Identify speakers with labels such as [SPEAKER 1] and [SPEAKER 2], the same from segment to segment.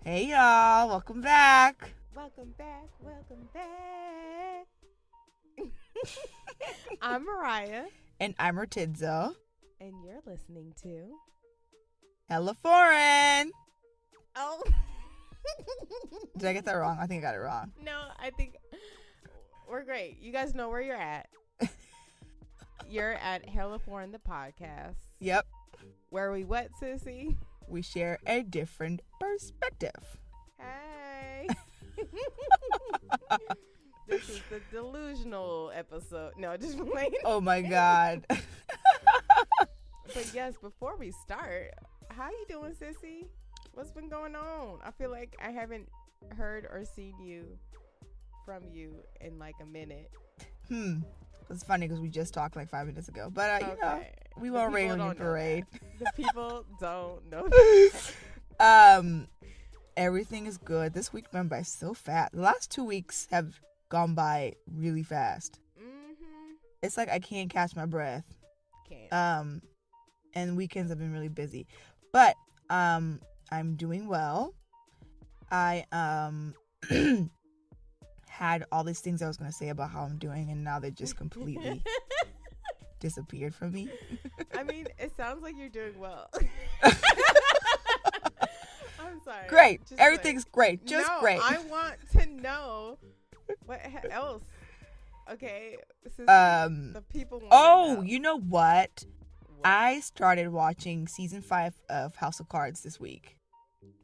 [SPEAKER 1] Hey y'all, welcome back.
[SPEAKER 2] Welcome back. I'm Mariah.
[SPEAKER 1] And I'm Rtitzo.
[SPEAKER 2] And you're listening to
[SPEAKER 1] Hella Foreign.
[SPEAKER 2] Oh.
[SPEAKER 1] Did I get that wrong? I think I got it wrong.
[SPEAKER 2] No, I think we're great. You guys know where you're at. You're at Hella Foreign, the podcast.
[SPEAKER 1] Yep.
[SPEAKER 2] Where we what, sissy?
[SPEAKER 1] We share a different perspective.
[SPEAKER 2] Hey. This is the delusional episode. No, just playing.
[SPEAKER 1] Oh my God.
[SPEAKER 2] But yes, before we start, how you doing, sissy? What's been going on? I feel like I haven't heard or seen from you in like a minute.
[SPEAKER 1] It's funny because we just talked like 5 minutes ago. But, you know, we won't rain on your parade.
[SPEAKER 2] The people don't know
[SPEAKER 1] that. Everything is good. This week went by so fast. The last 2 weeks have gone by really fast. Mm-hmm. It's like I can't catch my breath.
[SPEAKER 2] Can't.
[SPEAKER 1] And weekends have been really busy. But I'm doing well. I had all these things I was going to say about how I'm doing, and now they just completely disappeared from me.
[SPEAKER 2] I mean, it sounds like you're doing well. I'm sorry.
[SPEAKER 1] Great. Everything's great. Just great.
[SPEAKER 2] I want to know what else. Okay. The people want to know.
[SPEAKER 1] You know what? I started watching season 5 of House of Cards this week.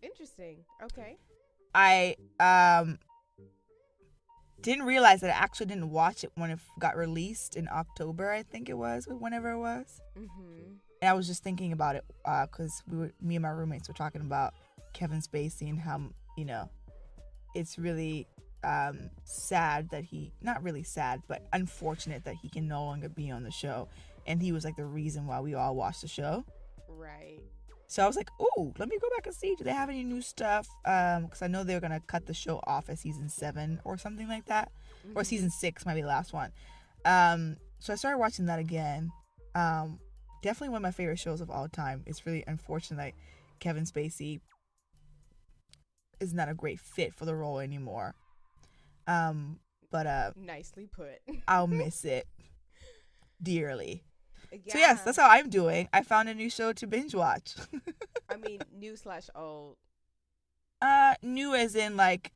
[SPEAKER 2] Interesting. Okay.
[SPEAKER 1] I didn't realize that I actually didn't watch it when it got released in October, I think it was, or whenever it was. Mm-hmm. And I was just thinking about it because me and my roommates were talking about Kevin Spacey and how, you know, it's really sad that not really sad, but unfortunate that he can no longer be on the show. And he was like the reason why we all watched the show.
[SPEAKER 2] Right.
[SPEAKER 1] So I was like, oh, let me go back and see. Do they have any new stuff? Because I know they were going to cut the show off at season 7 or something like that. Mm-hmm. Or season 6 might be the last one. So I started watching that again. Definitely one of my favorite shows of all time. It's really unfortunate that Kevin Spacey is not a great fit for the role anymore. But
[SPEAKER 2] nicely put.
[SPEAKER 1] I'll miss it dearly.
[SPEAKER 2] Yeah.
[SPEAKER 1] So yes, that's how I'm doing. I found a new show to binge watch.
[SPEAKER 2] I mean, new/old.
[SPEAKER 1] New as in like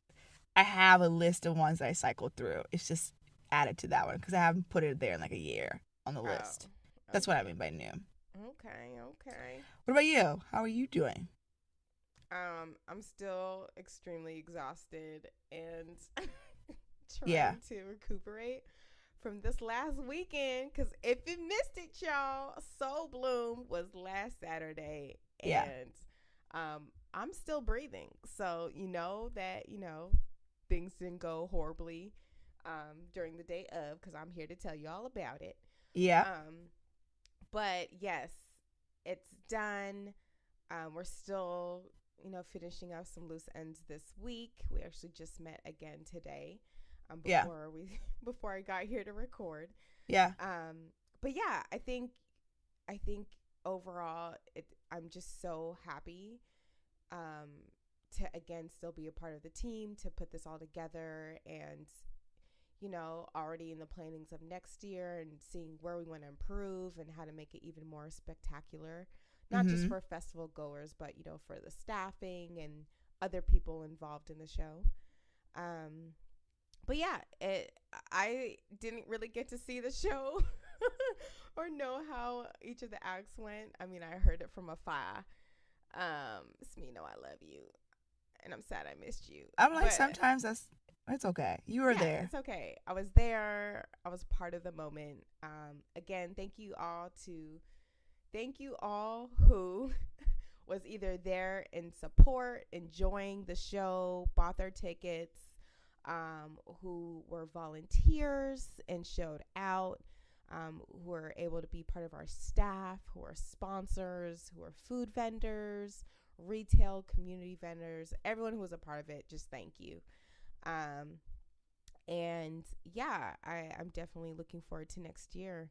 [SPEAKER 1] I have a list of ones that I cycled through. It's just added to that one because I haven't put it there in like a year on the list. That's what I mean by new.
[SPEAKER 2] Okay.
[SPEAKER 1] What about you? How are you doing?
[SPEAKER 2] I'm still extremely exhausted and trying to recuperate from this last weekend, because if you missed it, y'all, Soul Bloom was last Saturday, and I'm still breathing, so you know that things didn't go horribly during the day of, because I'm here to tell you all about it. But yes, it's done. We're still finishing up some loose ends this week. We actually just met again today. Before I got here to record. But yeah, I think overall I'm just so happy to again still be a part of the team, to put this all together, and already in the plannings of next year and seeing where we want to improve and how to make it even more spectacular, not just for festival goers, but for the staffing and other people involved in the show. But yeah, I didn't really get to see the show or know how each of the acts went. I mean, I heard it from afar. Smino, I love you, and I'm sad I missed you.
[SPEAKER 1] I'm like, sometimes it's okay. You were there.
[SPEAKER 2] It's okay. I was there. I was part of the moment. Again, thank you all to thank you all who was either there in support, enjoying the show, bought their tickets, who were volunteers and showed out, who were able to be part of our staff, who are sponsors, who are food vendors, retail community vendors, everyone who was a part of it, just thank you. And yeah, I'm definitely looking forward to next year.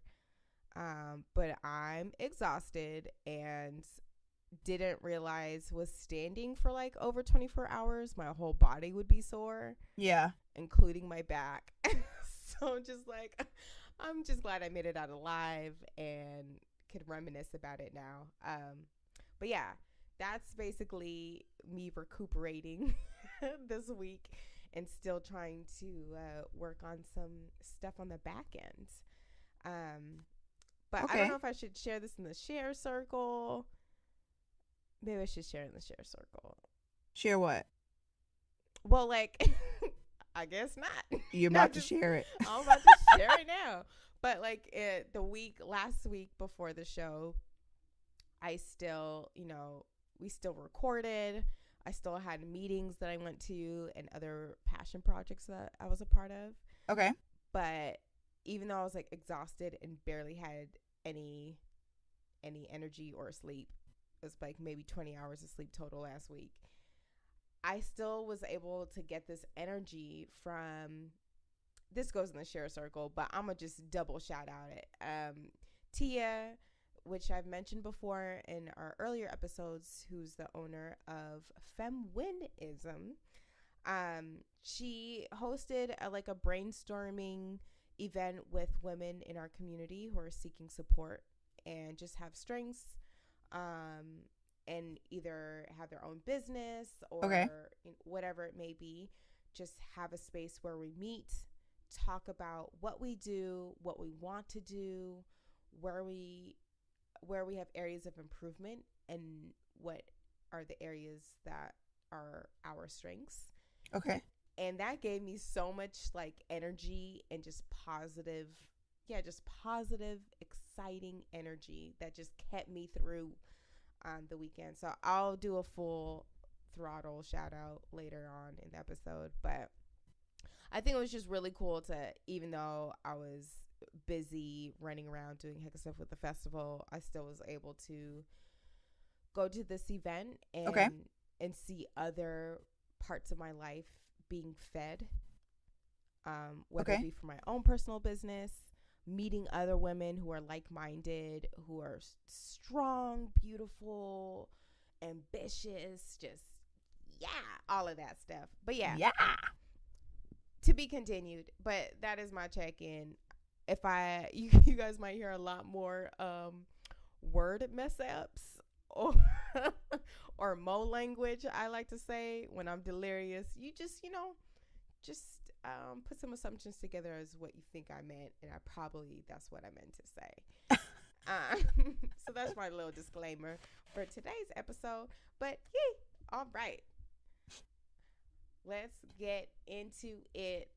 [SPEAKER 2] But I'm exhausted and didn't realize was standing for like over 24 hours, my whole body would be sore.
[SPEAKER 1] Yeah.
[SPEAKER 2] Including my back. So I'm just glad I made it out alive and could reminisce about it now. But yeah, that's basically me recuperating this week and still trying to work on some stuff on the back end. But I don't know if I should share this in the share circle. Maybe I should share it in the share circle.
[SPEAKER 1] Share what?
[SPEAKER 2] Well, like, I guess not.
[SPEAKER 1] You're about to share it.
[SPEAKER 2] I'm about to share it now. But like last week before the show, I still, we still recorded. I still had meetings that I went to and other passion projects that I was a part of.
[SPEAKER 1] Okay.
[SPEAKER 2] But even though I was like exhausted and barely had any energy or sleep, it was like maybe 20 hours of sleep total last week, I still was able to get this energy from, this goes in the share circle, but I'm going to just double shout out it. Tia, which I've mentioned before in our earlier episodes, who's the owner of Femwinism. She hosted a brainstorming event with women in our community who are seeking support and just have strengths, and either have their own business or whatever it may be. Just have a space where we meet, talk about what we do, what we want to do, where we have areas of improvement, and what are the areas that are our strengths.
[SPEAKER 1] Okay.
[SPEAKER 2] And that gave me so much energy and just positive, exciting energy that just kept me through the weekend. So I'll do a full throttle shout out later on in the episode. But I think it was just really cool to, even though I was busy running around doing heck of stuff with the festival, I still was able to go to this event and see other parts of my life being fed, whether it be for my own personal business, meeting other women who are like-minded, who are strong, beautiful, ambitious, just all of that stuff. But to be continued. But that is my check-in. If you guys might hear a lot more word mess ups or mo language, I like to say, when I'm delirious. You just put some assumptions together as what you think I meant, and that's what I meant to say. So that's my little disclaimer for today's episode. But all right, let's get into it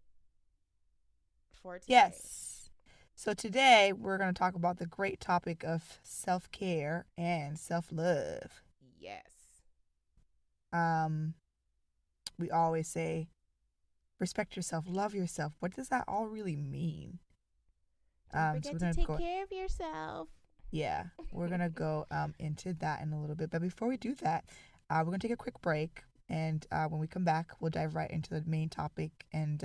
[SPEAKER 2] for today.
[SPEAKER 1] Yes. So today we're going to talk about the great topic of self-care and self-love.
[SPEAKER 2] Yes.
[SPEAKER 1] We always say, respect yourself, love yourself. What does that all really mean?
[SPEAKER 2] Don't forget to take care of yourself.
[SPEAKER 1] Yeah, we're going to go into that in a little bit. But before we do that, we're going to take a quick break. And when we come back, we'll dive right into the main topic and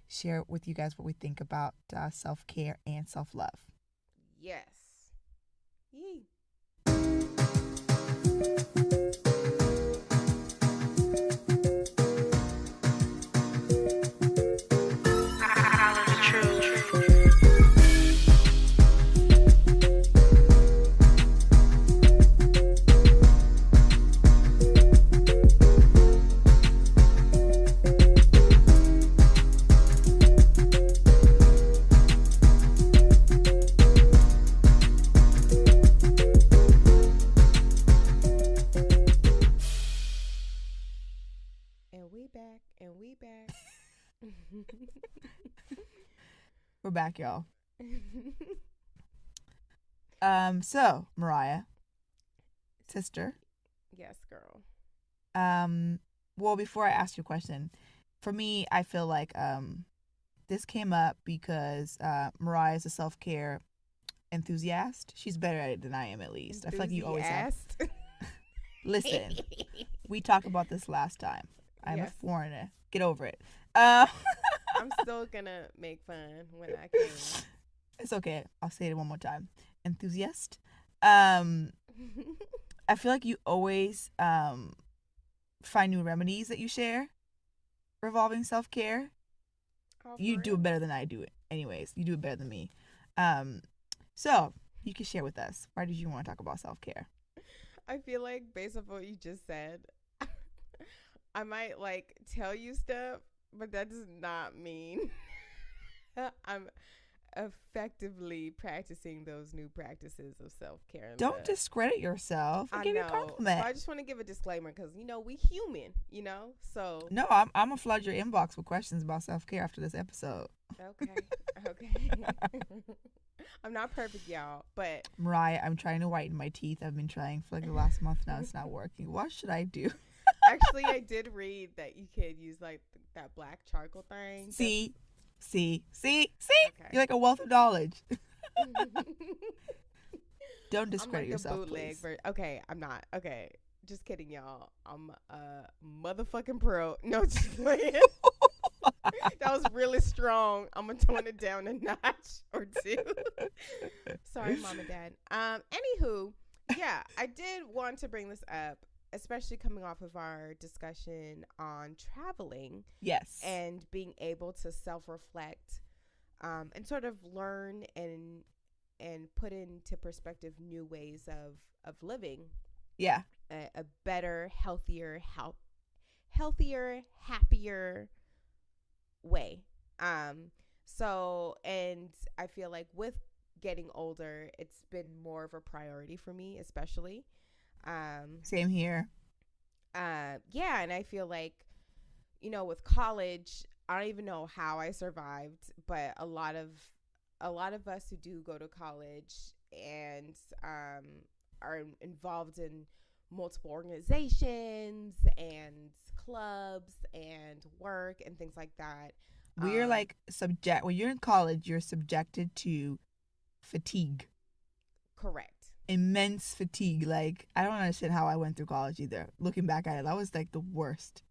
[SPEAKER 1] share with you guys what we think about self-care and self-love.
[SPEAKER 2] Yes. Yee.
[SPEAKER 1] We're back, y'all. So Mariah, sister.
[SPEAKER 2] Yes, girl.
[SPEAKER 1] Well, before I ask you a question, for me, I feel like this came up because Mariah is a self-care enthusiast. She's better at it than I am, at least. I feel like you always have. Listen, we talked about this last time. I'm a foreigner. Get over it.
[SPEAKER 2] I'm still gonna make fun when I can.
[SPEAKER 1] It's okay. I'll say it one more time. Enthusiast. I feel like you always find new remedies that you share revolving self-care. You do it better than I do it. Anyways, you do it better than me. So you can share with us. Why did you want to talk about self-care?
[SPEAKER 2] I feel like based on what you just said, I might like tell you stuff, but that does not mean I'm effectively practicing those new practices of self-care.
[SPEAKER 1] Don't discredit yourself. I give you a compliment.
[SPEAKER 2] I just want to give a disclaimer because we human, so
[SPEAKER 1] no, I'm gonna flood your inbox with questions about self-care after this episode.
[SPEAKER 2] Okay. I'm not perfect, y'all, but
[SPEAKER 1] Mariah, I'm trying to whiten my teeth. I've been trying for like the last month now. It's not working. What should I do?
[SPEAKER 2] Actually, I did read that you could use like that black charcoal thing.
[SPEAKER 1] See. Okay. You're like a wealth of knowledge. Don't discredit yourself, please.
[SPEAKER 2] Okay, I'm not. Okay, just kidding, y'all. I'm a motherfucking pro. No, just playing. That was really strong. I'm gonna tone it down a notch or two. Sorry, mom and dad. Anywho, yeah, I did want to bring this up, especially coming off of our discussion on traveling.
[SPEAKER 1] Yes.
[SPEAKER 2] And being able to self-reflect, and sort of learn and put into perspective new ways of living.
[SPEAKER 1] Yeah.
[SPEAKER 2] A better, healthier, happier way. So, and I feel like with getting older, it's been more of a priority for me, especially.
[SPEAKER 1] Same here.
[SPEAKER 2] Yeah, and I feel like, with college, I don't even know how I survived, but a lot of us who do go to college and are involved in multiple organizations and clubs and work and things like that.
[SPEAKER 1] We're like when you're in college, you're subjected to fatigue.
[SPEAKER 2] Correct.
[SPEAKER 1] Immense fatigue. Like, I don't understand how I went through college either. Looking back at it, that was like the worst.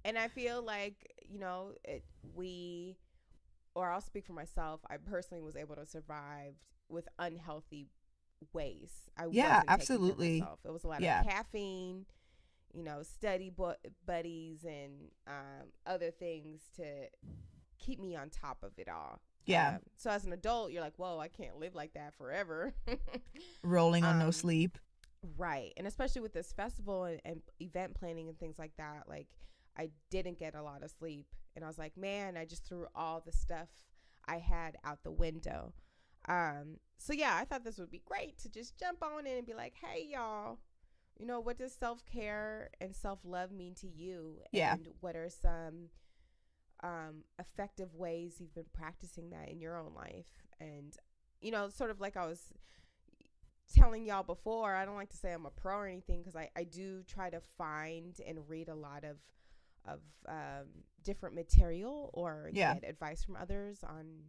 [SPEAKER 2] And I feel like, I'll speak for myself, I personally was able to survive with unhealthy ways.
[SPEAKER 1] Yeah, absolutely.
[SPEAKER 2] It was a lot of caffeine, study buddies and other things to keep me on top of it all.
[SPEAKER 1] Yeah.
[SPEAKER 2] So as an adult, you're like, whoa, I can't live like that forever.
[SPEAKER 1] Rolling on no sleep.
[SPEAKER 2] Right. And especially with this festival and event planning and things like that, like I didn't get a lot of sleep. And I was like, man, I just threw all the stuff I had out the window. So yeah, I thought this would be great to just jump on in and be like, hey, y'all, what does self-care and self-love mean to you?
[SPEAKER 1] Yeah.
[SPEAKER 2] And what are some effective ways you've been practicing that in your own life? And sort of like I was telling y'all before, I don't like to say I'm a pro or anything, because I do try to find and read a lot of different material or get advice from others on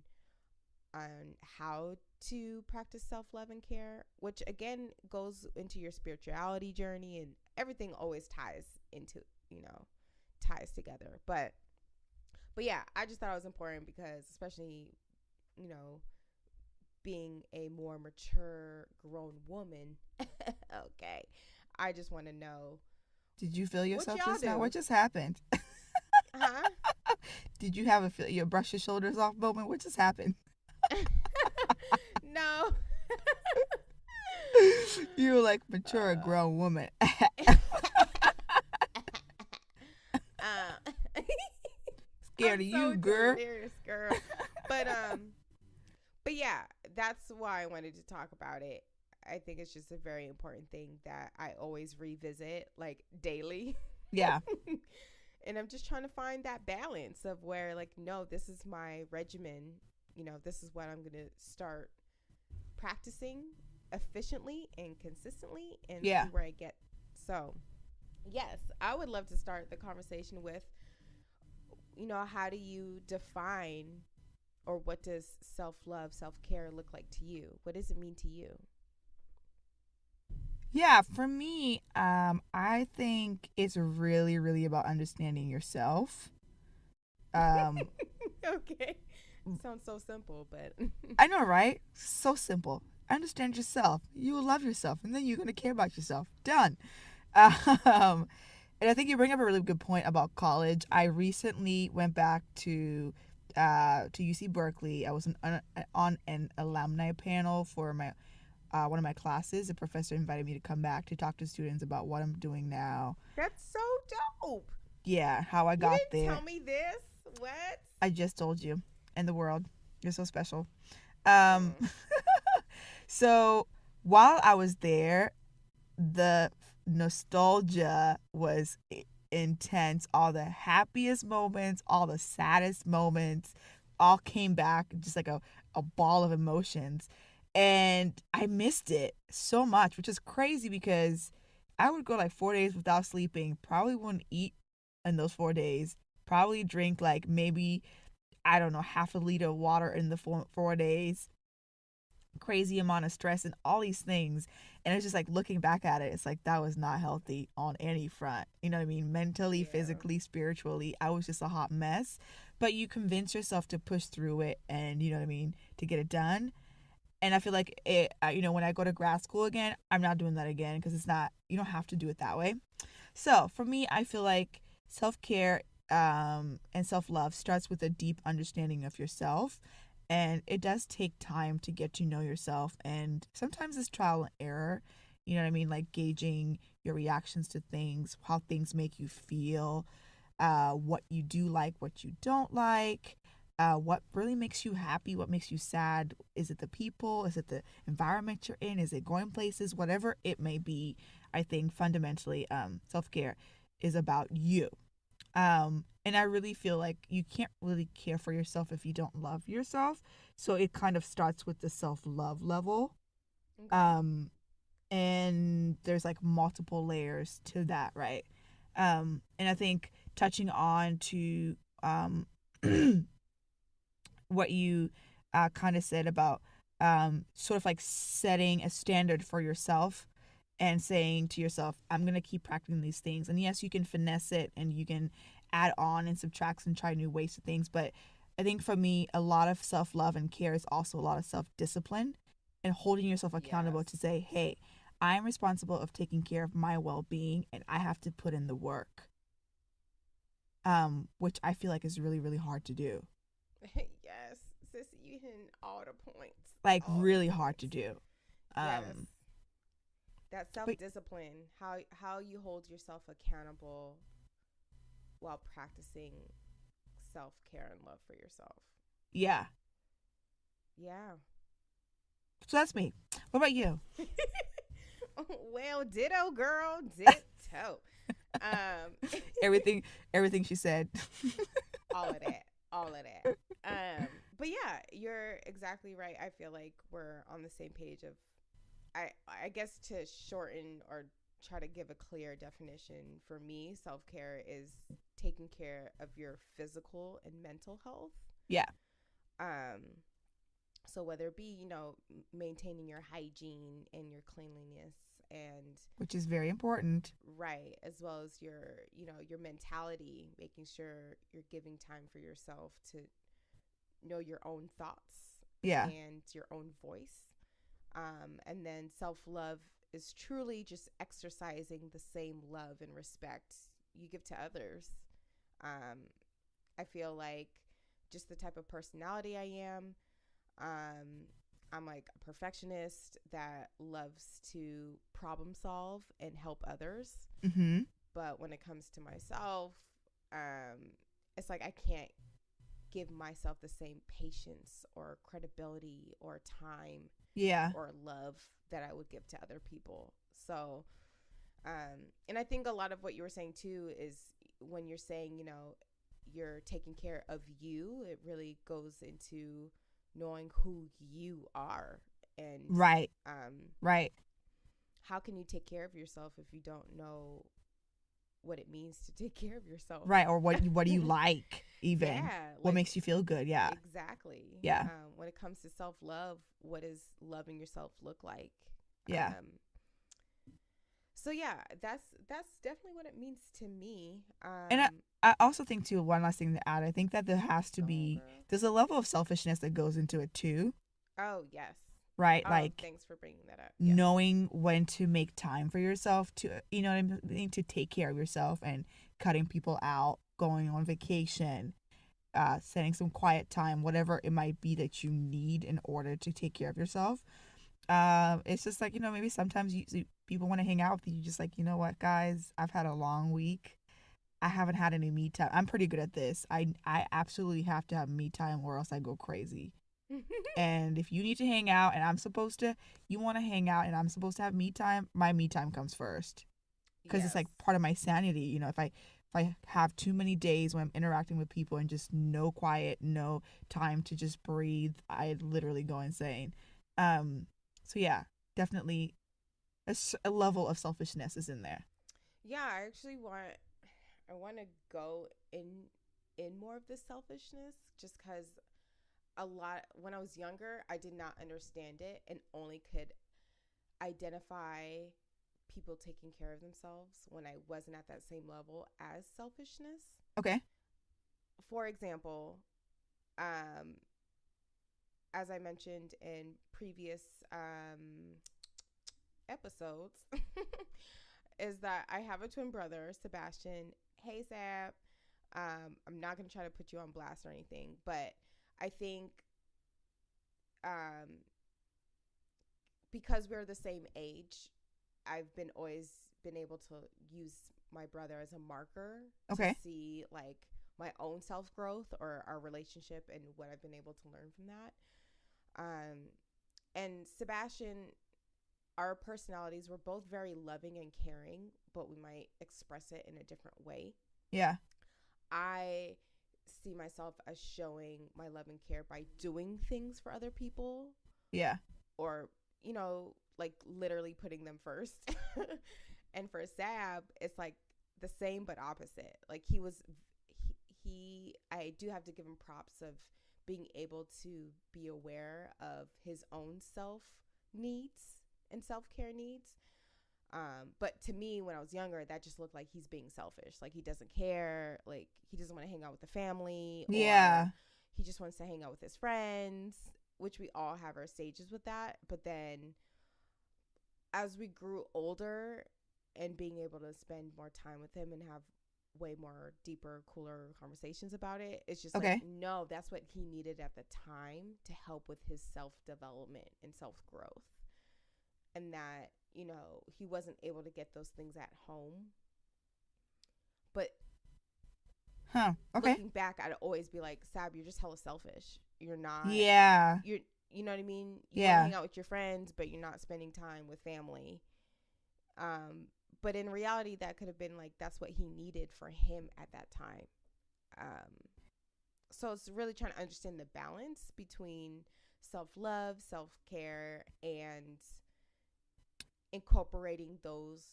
[SPEAKER 2] how to practice self-love and care, which again goes into your spirituality journey, and everything always ties together. But yeah, I just thought it was important because, especially, being a more mature, grown woman, okay, I just want to know.
[SPEAKER 1] Did you feel yourself just now?
[SPEAKER 2] Do?
[SPEAKER 1] What just happened?
[SPEAKER 2] Huh?
[SPEAKER 1] Did you have your brush your shoulders off moment? What just happened?
[SPEAKER 2] No.
[SPEAKER 1] You were like mature, grown woman. Scared of you, girl.
[SPEAKER 2] Delirious, girl. But yeah, that's why I wanted to talk about it. I think it's just a very important thing that I always revisit, like, daily.
[SPEAKER 1] Yeah.
[SPEAKER 2] And I'm just trying to find that balance of where, like, no, this is my regimen. This is what I'm going to start practicing efficiently and consistently and
[SPEAKER 1] Yeah.
[SPEAKER 2] see where I get. So, yes, I would love to start the conversation with, how do you define, or what does self-love, self-care look like to you? What does it mean to you?
[SPEAKER 1] Yeah, for me, I think it's really, really about understanding yourself.
[SPEAKER 2] Okay. Sounds so simple, but
[SPEAKER 1] I know, right? So simple. Understand yourself. You will love yourself, and then you're gonna care about yourself. Done. Um, and I think you bring up a really good point about college. I recently went back to UC Berkeley. I was on an alumni panel for my one of my classes. The professor invited me to come back to talk to students about what I'm doing now.
[SPEAKER 2] that's so dope.
[SPEAKER 1] Yeah, how I got
[SPEAKER 2] You didn't
[SPEAKER 1] there.
[SPEAKER 2] tell me this. What?
[SPEAKER 1] I just told you. And the world. You're so special.
[SPEAKER 2] Mm.
[SPEAKER 1] So while I was there, the nostalgia was intense. All the happiest moments, all the saddest moments, all came back just like a ball of emotions. And I missed it so much, which is crazy because I would go like 4 days without sleeping, probably wouldn't eat in those 4 days, probably drink like maybe, I don't know, half a liter of water in the 4 days, crazy amount of stress and all these things. And it's just like looking back at it, it's like that was not healthy on any front. You know what I mean? Mentally,
[SPEAKER 2] Yeah.
[SPEAKER 1] physically, spiritually, I was just a hot mess. But you convince yourself to push through it and, you know what I mean, to get it done. And I feel like when I go to grad school again, I'm not doing that again because it's not, you don't have to do it that way. So for me, I feel like self-care and self-love starts with a deep understanding of yourself. And it does take time to get to know yourself. And sometimes it's trial and error. You know what I mean? Like gauging your reactions to things, how things make you feel, what you do like, what you don't like, what really makes you happy, what makes you sad. Is it the people? Is it the environment you're in? Is it going places? Whatever it may be, I think fundamentally self-care is about you. And I really feel like you can't really care for yourself if you don't love yourself. So it kind of starts with the self-love level.
[SPEAKER 2] Okay.
[SPEAKER 1] And there's like multiple layers to that, right? And I think touching on to what you kind of said about sort of like setting a standard for yourself and saying to yourself, I'm going to keep practicing these things. And yes, you can finesse it and you can add on and subtract and try new ways to things. But I think for me, a lot of self-love and care is also a lot of self-discipline and holding yourself accountable to say, hey, I'm responsible of taking care of my well-being and I have to put in the work. Which I feel like is really, really hard to do.
[SPEAKER 2] Yes, sissy, you hitting all the points.
[SPEAKER 1] Like really hard to do.
[SPEAKER 2] Yes. That self-discipline, how you hold yourself accountable while practicing self-care and love for yourself.
[SPEAKER 1] Yeah.
[SPEAKER 2] Yeah.
[SPEAKER 1] So that's me. What about you?
[SPEAKER 2] Well, ditto, girl, ditto.
[SPEAKER 1] Everything she said.
[SPEAKER 2] all of that. But yeah, you're exactly right. I feel like we're on the same page of, I guess to shorten or try to give a clear definition, for me, self-care is taking care of your physical and mental health.
[SPEAKER 1] Yeah.
[SPEAKER 2] So whether it be, maintaining your hygiene and your cleanliness, and
[SPEAKER 1] which is very important.
[SPEAKER 2] Right, as well as your mentality, making sure you're giving time for yourself to know your own thoughts.
[SPEAKER 1] Yeah.
[SPEAKER 2] And your own voice. And then self-love is truly just exercising the same love and respect you give to others. I feel like just the type of personality I am, I'm like a perfectionist that loves to problem solve and help others.
[SPEAKER 1] Mm-hmm.
[SPEAKER 2] But when it comes to myself, it's like I can't give myself the same patience or credibility or time or love that I would give to other people. So, and I think a lot of what you were saying too is when you're saying, you're taking care of you, it really goes into knowing who you are And
[SPEAKER 1] right.
[SPEAKER 2] How can you take care of yourself if you don't know what it means to take care of yourself?
[SPEAKER 1] Right. Or what do you like even?
[SPEAKER 2] Yeah.
[SPEAKER 1] What makes you feel good? Yeah.
[SPEAKER 2] Exactly.
[SPEAKER 1] Yeah.
[SPEAKER 2] When it comes to self-love, what does loving yourself look like?
[SPEAKER 1] Yeah.
[SPEAKER 2] So yeah, that's definitely what it means to me.
[SPEAKER 1] And I also think too, one last thing to add, I think that there has to be, there's a level of selfishness that goes into it too.
[SPEAKER 2] Oh, yes.
[SPEAKER 1] Right?
[SPEAKER 2] Oh,
[SPEAKER 1] like,
[SPEAKER 2] thanks for bringing that up.
[SPEAKER 1] Yes. Knowing when to make time for yourself, to, you know what I mean, to take care of yourself, and cutting people out, going on vacation, setting some quiet time, whatever it might be that you need in order to take care of yourself. It's just like, maybe sometimes people want to hang out with you. Just like, you know what, guys, I've had a long week. I haven't had any me time. I'm pretty good at this. I absolutely have to have me time or else I go crazy. And if you need to hang out and you want to hang out and I'm supposed to have me time, my me time comes first. Because It's like part of my sanity. If I have too many days when I'm interacting with people and just no quiet, no time to just breathe, I literally go insane. So yeah, definitely a level of selfishness is in there.
[SPEAKER 2] Yeah, I want to go in more of this selfishness, just because when I was younger, I did not understand it and only could identify people taking care of themselves when I wasn't at that same level as selfishness.
[SPEAKER 1] Okay.
[SPEAKER 2] For example, as I mentioned in previous episodes, is that I have a twin brother, Sebastian. Hey, Sab. I'm not going to try to put you on blast or anything, but I think because we're the same age, I've always been able to use my brother as a marker to see like my own self-growth or our relationship and what I've been able to learn from that. And Sebastian, our personalities were both very loving and caring, but we might express it in a different way.
[SPEAKER 1] Yeah.
[SPEAKER 2] I see myself as showing my love and care by doing things for other people.
[SPEAKER 1] Yeah.
[SPEAKER 2] Or, like literally putting them first. And for Sab, it's like the same but opposite. Like I do have to give him props of being able to be aware of his own self needs and self-care needs. But to me, when I was younger, that just looked like he's being selfish. Like he doesn't care. Like he doesn't want to hang out with the family.
[SPEAKER 1] Yeah.
[SPEAKER 2] Or he just wants to hang out with his friends, which we all have our stages with that. But then as we grew older and being able to spend more time with him and have way more deeper, cooler conversations about it, it's just like, no, that's what he needed at the time to help with his self-development and self-growth. And that, he wasn't able to get those things at home. But looking back, I'd always be like, Sab, you're just hella selfish. You're not.
[SPEAKER 1] Yeah.
[SPEAKER 2] You know what I mean? You want to hang out with your friends, but you're not spending time with family. But in reality, that could have been like, that's what he needed for him at that time. So it's really trying to understand the balance between self-love, self-care, and incorporating those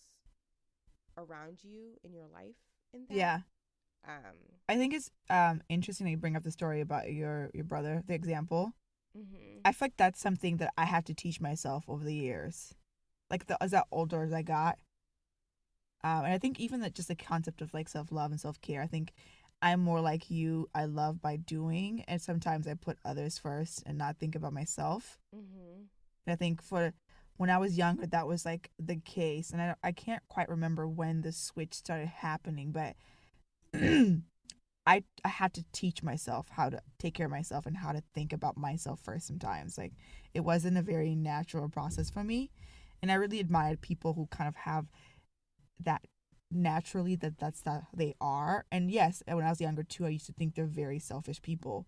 [SPEAKER 2] around you in your life in that.
[SPEAKER 1] Yeah. I think it's interesting that you bring up the story about your brother, the example. Mm-hmm. I feel like that's something that I had to teach myself over the years. Like as I got older as I got. And I think even just the concept of like self-love and self-care, I think I'm more like you. I love by doing, and sometimes I put others first and not think about myself. Mm-hmm. And I think when I was younger, that was like the case. And I can't quite remember when the switch started happening, but I had to teach myself how to take care of myself and how to think about myself first sometimes. Like it wasn't a very natural process for me. And I really admired people who kind of have that naturally, that's how they are. And yes, when I was younger too, I used to think they're very selfish people.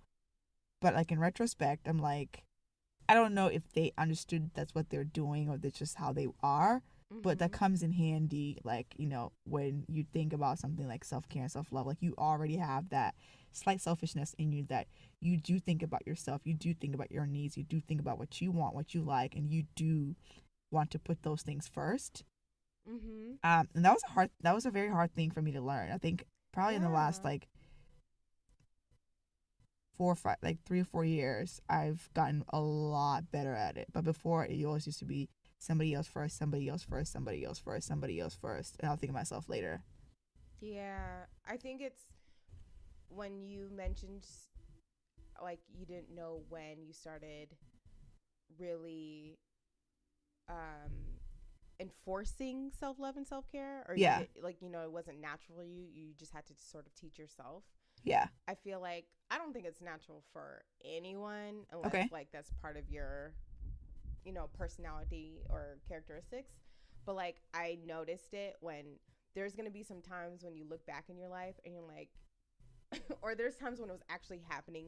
[SPEAKER 1] But like in retrospect, I'm like, I don't know if they understood that's what they're doing or that's just how they are. Mm-hmm. But that comes in handy, like, when you think about something like self-care and self-love, like you already have that slight selfishness in you, that you do think about yourself, you do think about your needs, you do think about what you want, what you like, and you do want to put those things first. And that was a very hard thing for me to learn. I think probably in the last like 3 or 4 years, I've gotten a lot better at it. But before, it always used to be somebody else first, somebody else first, somebody else first, somebody else first, and I'll think of myself later.
[SPEAKER 2] Yeah, I think it's when you mentioned like you didn't know when you started really enforcing self-love and self-care, or
[SPEAKER 1] Yeah.
[SPEAKER 2] it wasn't natural. You just had to sort of teach yourself.
[SPEAKER 1] Yeah.
[SPEAKER 2] I feel like I don't think it's natural for anyone unless like that's part of your personality or characteristics. But like I noticed it when there's going to be some times when you look back in your life and you're like or there's times when it was actually happening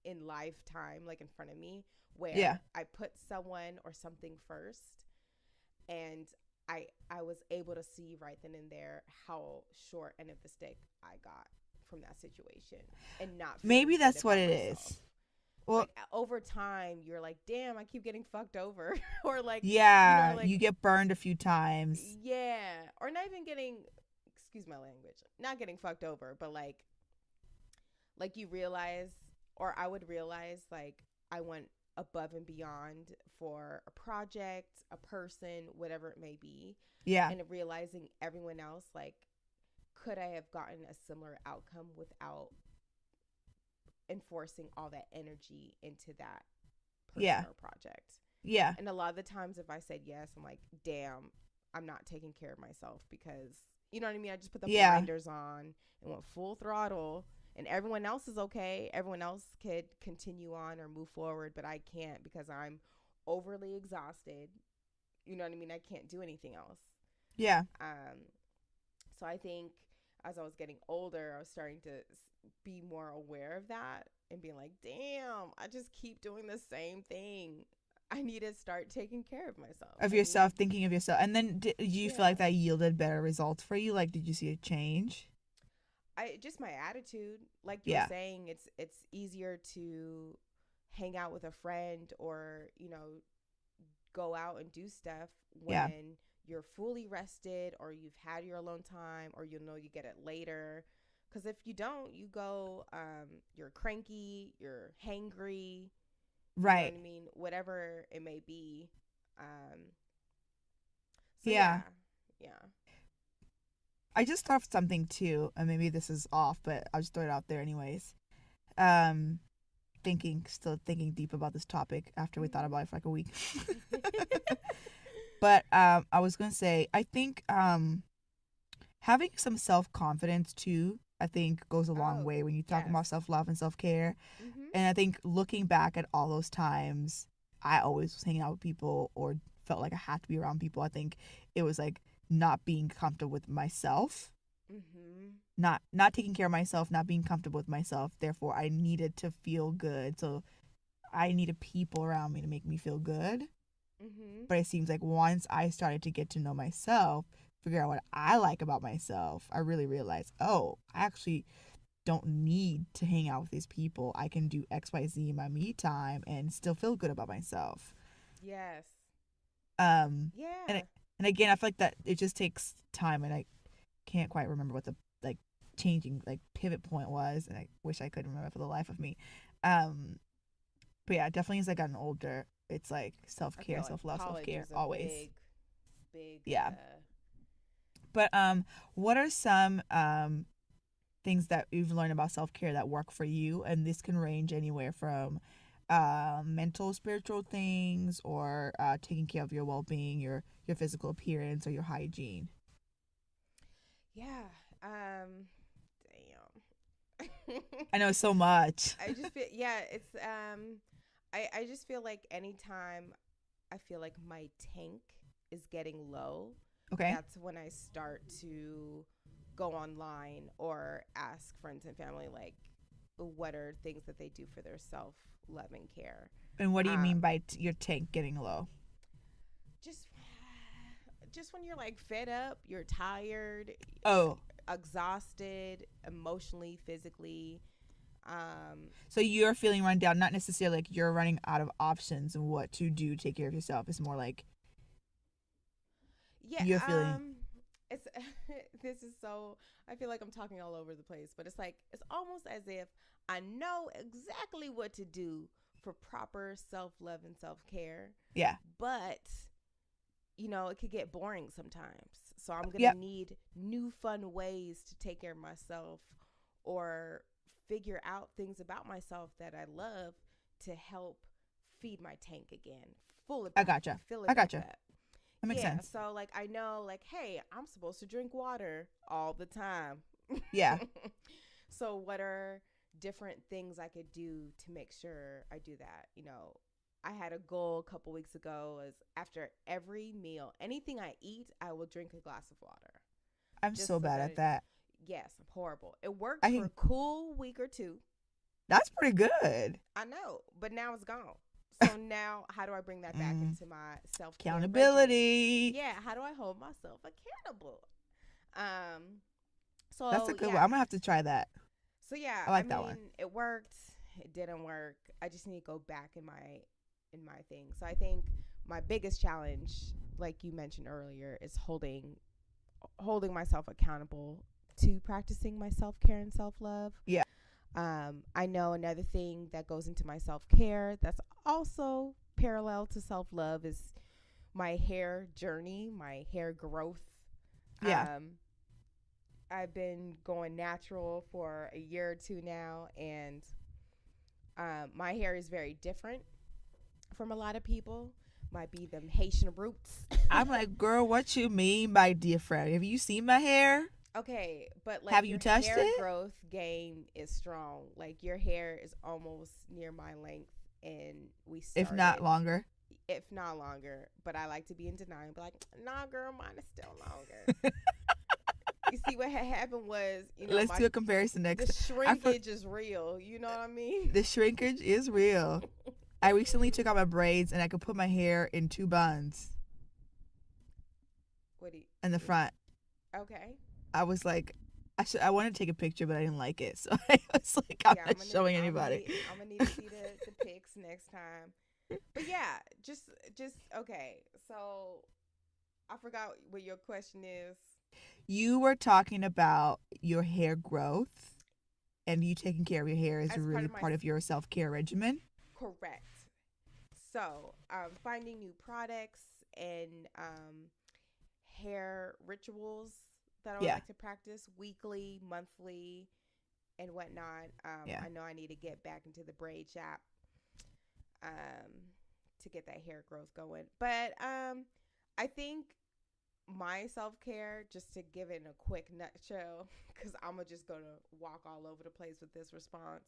[SPEAKER 2] in lifetime, like in front of me, where I put someone or something first, and I was able to see right then and there how short end of the stick I got from that situation, and not
[SPEAKER 1] maybe that's what it is.
[SPEAKER 2] Well, like, over time you're like, damn, I keep getting fucked over. Or like,
[SPEAKER 1] you get burned a few times.
[SPEAKER 2] Yeah, or not even getting, excuse my language, not getting fucked over, but like you realize, or I would realize, like I went above and beyond for a project, a person, whatever it may be.
[SPEAKER 1] Yeah.
[SPEAKER 2] And realizing everyone else, like, could I have gotten a similar outcome without enforcing all that energy into that person or project?
[SPEAKER 1] Yeah.
[SPEAKER 2] And a lot of the times if I said yes, I'm like, damn, I'm not taking care of myself, because, you know what I mean? I just put the blinders on and went full throttle. And everyone else is okay. Everyone else could continue on or move forward, but I can't because I'm overly exhausted. You know what I mean? I can't do anything else.
[SPEAKER 1] Yeah.
[SPEAKER 2] So I think as I was getting older, I was starting to be more aware of that and being like, damn, I just keep doing the same thing. I need to start taking care of myself.
[SPEAKER 1] Of yourself, thinking of yourself. And then did you feel like that yielded better results for you? Like, did you see a change?
[SPEAKER 2] Just my attitude, like you were saying, it's easier to hang out with a friend or, go out and do stuff when you're fully rested, or you've had your alone time, or you get it later. Because if you don't, you go, you're cranky, you're hangry,
[SPEAKER 1] right?
[SPEAKER 2] You know what I mean? Whatever it may be.
[SPEAKER 1] Yeah. I just thought of something too, and maybe this is off, but I'll just throw it out there anyways. Still thinking deep about this topic after we thought about it for like a week. But I was gonna say, I think having some self-confidence too, I think goes a long way when you talk about self-love and self-care. Mm-hmm. And I think looking back at all those times I always was hanging out with people or felt like I had to be around people, I think it was like not being comfortable with myself, not taking care of myself, not being comfortable with myself. Therefore, I needed to feel good. So I needed people around me to make me feel good. But it seems like once I started to get to know myself, figure out what I like about myself, I really realized, I actually don't need to hang out with these people. I can do XYZ in my me time and still feel good about myself.
[SPEAKER 2] Yes.
[SPEAKER 1] And again, I feel like that it just takes time, and I can't quite remember what the changing pivot point was, and I wish I could remember for the life of me. But yeah, definitely as I gotten older, it's like self-care, self-love, self-care always.
[SPEAKER 2] Big.
[SPEAKER 1] But what are some things that you've learned about self-care that work for you? And this can range anywhere from mental, spiritual things, or taking care of your well-being, your physical appearance, or your hygiene.
[SPEAKER 2] Yeah. Damn.
[SPEAKER 1] I know so much.
[SPEAKER 2] I just feel it's I just feel like anytime I feel like my tank is getting low, that's when I start to go online or ask friends and family like what are things that they do for their self-love and care.
[SPEAKER 1] And what do you mean by your tank getting low?
[SPEAKER 2] Just when you're like fed up, you're tired, exhausted, emotionally, physically,
[SPEAKER 1] So you're feeling run down, not necessarily like you're running out of options and what to do to take care of yourself. It's more like you're feeling.
[SPEAKER 2] It's this is so. I feel like I'm talking all over the place, but it's like it's almost as if I know exactly what to do for proper self-love and self-care.
[SPEAKER 1] Yeah.
[SPEAKER 2] But it could get boring sometimes. So I'm gonna need new fun ways to take care of myself, or figure out things about myself that I love to help feed my tank again. Full of
[SPEAKER 1] I gotcha. I gotcha. That makes sense.
[SPEAKER 2] So like I know like, hey, I'm supposed to drink water all the time.
[SPEAKER 1] Yeah.
[SPEAKER 2] So what are different things I could do to make sure I do that? I had a goal a couple weeks ago is after every meal, anything I eat, I will drink a glass of water.
[SPEAKER 1] I'm so bad at that.
[SPEAKER 2] Yes, I'm horrible. It worked for a cool week or two.
[SPEAKER 1] That's pretty good.
[SPEAKER 2] I know, but now it's gone. So now how do I bring that back into my self-care
[SPEAKER 1] accountability?
[SPEAKER 2] Yeah, how do I hold myself accountable? So
[SPEAKER 1] that's a good one. I'm gonna have to try that.
[SPEAKER 2] So yeah,
[SPEAKER 1] I like that one.
[SPEAKER 2] It worked. It didn't work. I just need to go back in my thing. So I think my biggest challenge, like you mentioned earlier, is holding myself accountable to practicing my self-care and self-love.
[SPEAKER 1] Yeah.
[SPEAKER 2] I know another thing that goes into my self-care that's also parallel to self-love is my hair journey, my hair growth.
[SPEAKER 1] Yeah.
[SPEAKER 2] I've been going natural for a year or two now, and my hair is very different from a lot of people. Might be them Haitian roots.
[SPEAKER 1] I'm like, girl, what you mean by different? Have you seen my hair?
[SPEAKER 2] Okay, but like,
[SPEAKER 1] have you touched
[SPEAKER 2] hair
[SPEAKER 1] it?
[SPEAKER 2] Growth game is strong. Like your hair is almost near my length, and we started,
[SPEAKER 1] if not longer.
[SPEAKER 2] But I like to be in denial. But like, nah, girl, mine is still longer. You see what had happened was,
[SPEAKER 1] let's do a comparison next.
[SPEAKER 2] The shrinkage is real. You know what I mean?
[SPEAKER 1] The shrinkage is real. I recently took out my braids and I could put my hair in 2 buns. In the front.
[SPEAKER 2] Okay.
[SPEAKER 1] I was like, I wanted to take a picture, but I didn't like it, so I was like, I'm not showing anybody.
[SPEAKER 2] I'm gonna need to see the pics next time. But yeah, just okay. So I forgot what your question is.
[SPEAKER 1] You were talking about your hair growth, and you taking care of your hair is really part of your self-care regimen.
[SPEAKER 2] Correct. So finding new products and hair rituals that I would like to practice weekly, monthly, and whatnot. I know I need to get back into the braid shop to get that hair growth going. But I think my self-care, just to give it in a quick nutshell, because I'm just going to walk all over the place with this response.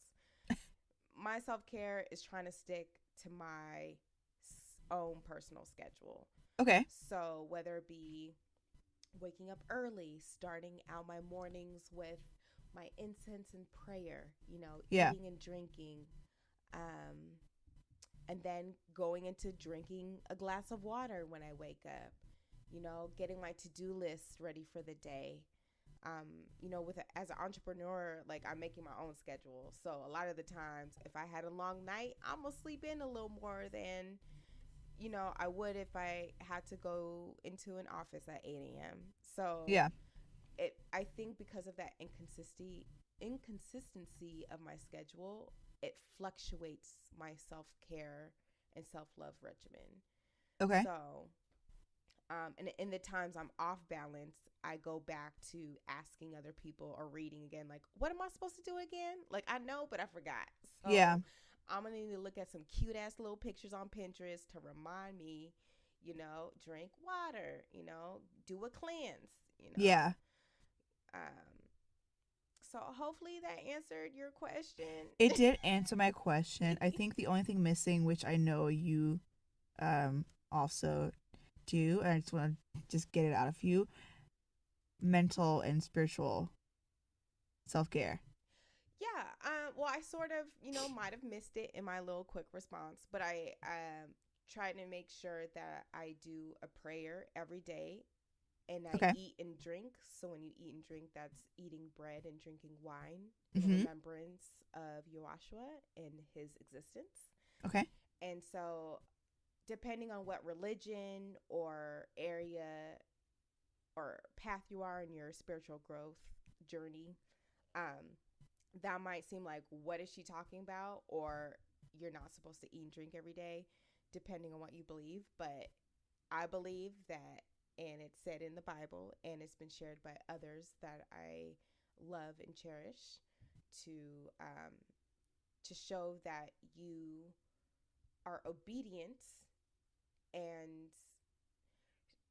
[SPEAKER 2] My self-care is trying to stick to my own personal schedule.
[SPEAKER 1] Okay.
[SPEAKER 2] So whether it be waking up early, starting out my mornings with my incense and prayer, eating and drinking, and then going into drinking a glass of water when I wake up, getting my to-do list ready for the day. As an entrepreneur, like I'm making my own schedule. So a lot of the times if I had a long night, I'm going to sleep in a little more than, I would if I had to go into an office at 8 a.m. So
[SPEAKER 1] yeah,
[SPEAKER 2] I think because of that inconsistency of my schedule, it fluctuates my self-care and self-love regimen.
[SPEAKER 1] Okay.
[SPEAKER 2] So, and in the times I'm off balance, I go back to asking other people or reading again, like, what am I supposed to do again? Like, I know, but I forgot. So
[SPEAKER 1] yeah.
[SPEAKER 2] I'm going to need to look at some cute ass little pictures on Pinterest to remind me, drink water, do a cleanse,
[SPEAKER 1] Yeah.
[SPEAKER 2] So hopefully that answered your question.
[SPEAKER 1] It did answer my question. I think the only thing missing, which I know you also do, and I just want to just get it out of you, mental and spiritual self-care.
[SPEAKER 2] Yeah. Well, I sort of, might have missed it in my little quick response, but I try to make sure that I do a prayer every day and I
[SPEAKER 1] Okay.
[SPEAKER 2] eat and drink. So when you eat and drink, that's eating bread and drinking wine in
[SPEAKER 1] Mm-hmm.
[SPEAKER 2] remembrance of Joshua and his existence.
[SPEAKER 1] Okay.
[SPEAKER 2] And so depending on what religion or area or path you are in your spiritual growth journey, that might seem like, what is she talking about? Or you're not supposed to eat and drink every day, depending on what you believe. But I believe that, and it's said in the Bible, and it's been shared by others that I love and cherish, to show that you are obedient, and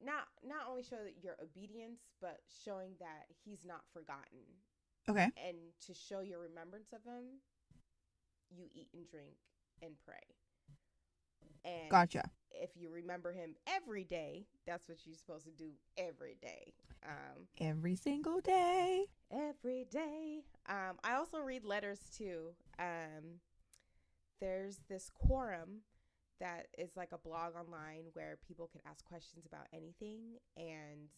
[SPEAKER 2] not only show that your obedience, but showing that he's not forgotten.
[SPEAKER 1] Okay.
[SPEAKER 2] And to show your remembrance of him, you eat and drink and pray. And
[SPEAKER 1] Gotcha.
[SPEAKER 2] if you remember him every day, that's what you're supposed to do every day.
[SPEAKER 1] Every single day.
[SPEAKER 2] Every day. I also read letters too. There's this quorum that is like a blog online where people can ask questions about anything. And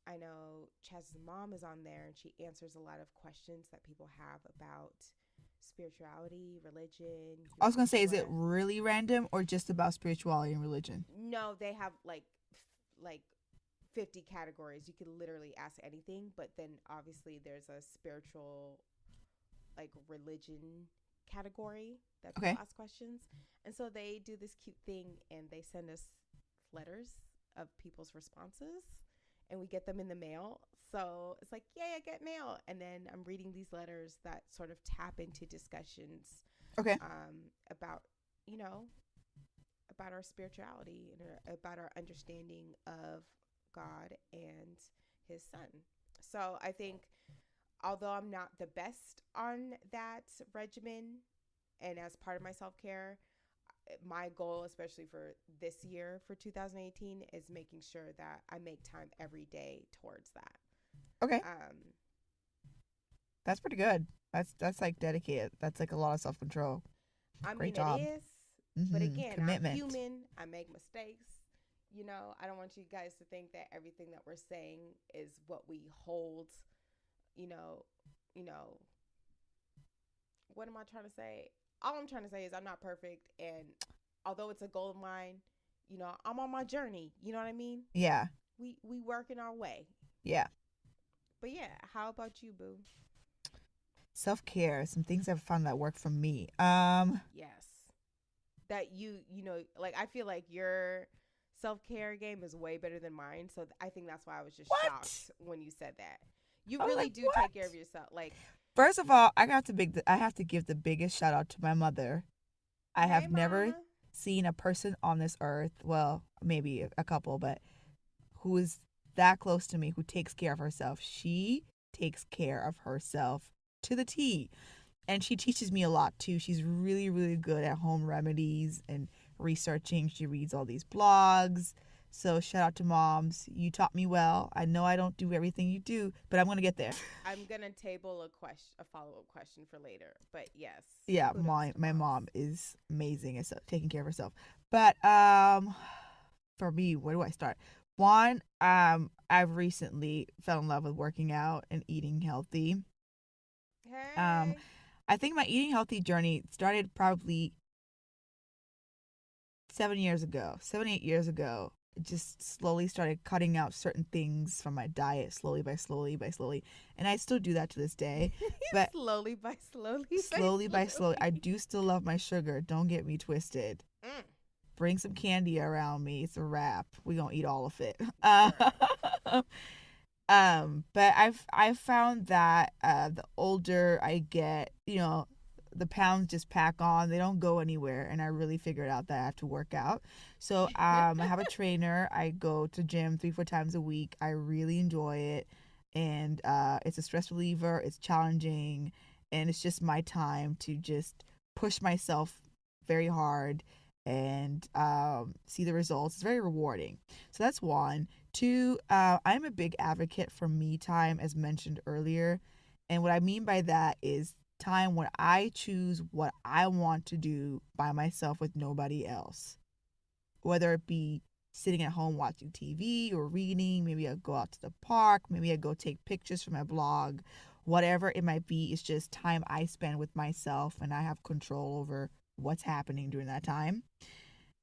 [SPEAKER 2] I know Chaz's mom is on there, and she answers a lot of questions that people have about spirituality, religion.
[SPEAKER 1] I was gonna say, is it really random or just about spirituality and religion?
[SPEAKER 2] No, they have like 50 categories. You can literally ask anything, but then obviously there's a spiritual, like, religion category that people ask questions. And so they do this cute thing, and they send us letters of people's responses, and we get them in the mail. So it's like, yay, I get mail. And then I'm reading these letters that sort of tap into discussions about, about our spirituality and about our understanding of God and his son. So I think, although I'm not the best on that regimen, and as part of my self-care, my goal, especially for this year, for 2018, is making sure that I make time every day towards that.
[SPEAKER 1] Okay. That's pretty good. That's like dedicated. That's like a lot of self-control. Great job.
[SPEAKER 2] It is. But again,
[SPEAKER 1] commitment.
[SPEAKER 2] I'm human. I make mistakes. I don't want you guys to think that everything that we're saying is what we hold. What am I trying to say? All I'm trying to say is I'm not perfect, and although it's a goal of mine, I'm on my journey. You know what I mean?
[SPEAKER 1] Yeah.
[SPEAKER 2] We working our way.
[SPEAKER 1] Yeah.
[SPEAKER 2] But yeah, how about you, boo?
[SPEAKER 1] Self-care, some things I've found that work for me.
[SPEAKER 2] Yes. That like, I feel like your self-care game is way better than mine, so I think that's why I was just shocked when you said that. You really do take care of yourself. Like,
[SPEAKER 1] first of all, I have to give the biggest shout out to my mother. I have never seen a person on this earth, well, maybe a couple, but who is that close to me, who takes care of herself. She takes care of herself to the T. And she teaches me a lot too. She's really, really good at home remedies and researching. She reads all these blogs. So shout out to moms. You taught me well. I know I don't do everything you do, but I'm going to get there.
[SPEAKER 2] I'm going to table a follow-up question for later. But yes.
[SPEAKER 1] Yeah, my mom is amazing at taking care of herself. But for me, where do I start? One, I've recently fell in love with working out and eating healthy.
[SPEAKER 2] Hey.
[SPEAKER 1] I think my eating healthy journey started probably 7, 8 years ago. Just slowly started cutting out certain things from my diet, slowly by slowly. And I still do that to this day. But
[SPEAKER 2] slowly by slowly.
[SPEAKER 1] Slowly by slowly. I do still love my sugar. Don't get me twisted. Bring some candy around me. It's a wrap. We gonna eat all of it. But I've found that the older I get, the pounds just pack on. They don't go anywhere, and I really figured out that I have to work out. So I have a trainer. I go to gym 3-4 times a week. I really enjoy it, and it's a stress reliever. It's challenging, and it's just my time to just push myself very hard and see the results. It's very rewarding. So that's one. Two, I'm a big advocate for me time, as mentioned earlier. And what I mean by that is time when I choose what I want to do by myself with nobody else. Whether it be sitting at home watching TV or reading. Maybe I go out to the park. Maybe I go take pictures for my blog. Whatever it might be, it's just time I spend with myself, and I have control over what's happening during that time.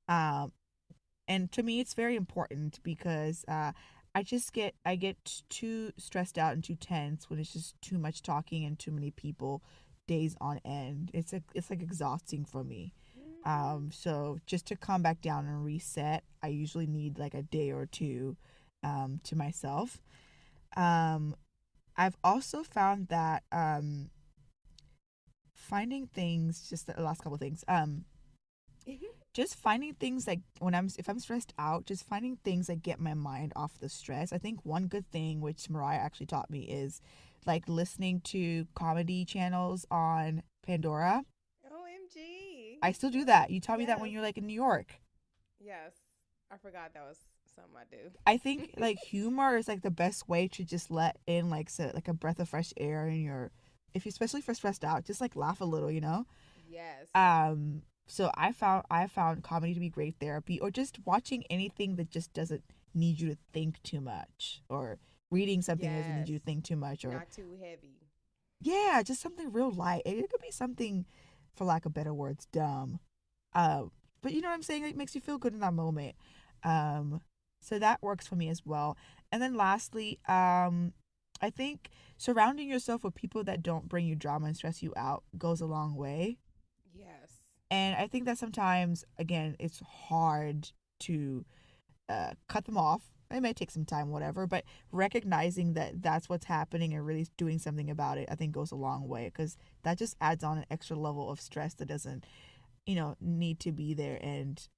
[SPEAKER 1] And to me, it's very important because I get too stressed out and too tense when it's just too much talking and too many people days on end. It's like exhausting for me. So just to come back down and reset, I usually need like a day or two to myself. I've also found that finding things, just the last couple of things, just finding things like if I'm stressed out, just finding things that get my mind off the stress. I think one good thing, which Mariah actually taught me, is like listening to comedy channels on Pandora.
[SPEAKER 2] OMG.
[SPEAKER 1] I still do that. You taught me that when
[SPEAKER 2] Yes.
[SPEAKER 1] you're like in New York.
[SPEAKER 2] Yes. I forgot that was something I do.
[SPEAKER 1] I think like humor is like the best way to just let in like like a breath of fresh air in your, if you, especially for stressed out, just like laugh a little, you know?
[SPEAKER 2] Yes.
[SPEAKER 1] So I found comedy to be great therapy, or just watching anything that just doesn't need you to think too much, or reading something that doesn't need you to think too much, or
[SPEAKER 2] not too heavy.
[SPEAKER 1] Yeah, just something real light. It could be something, for lack of better words, dumb. But you know what I'm saying? It makes you feel good in that moment. So that works for me as well. And then lastly, I think surrounding yourself with people that don't bring you drama and stress you out goes a long way.
[SPEAKER 2] Yes.
[SPEAKER 1] And I think that sometimes, again, it's hard to cut them off. It may take some time, whatever, but recognizing that that's what's happening and really doing something about it, I think goes a long way, because that just adds on an extra level of stress that doesn't, need to be there. And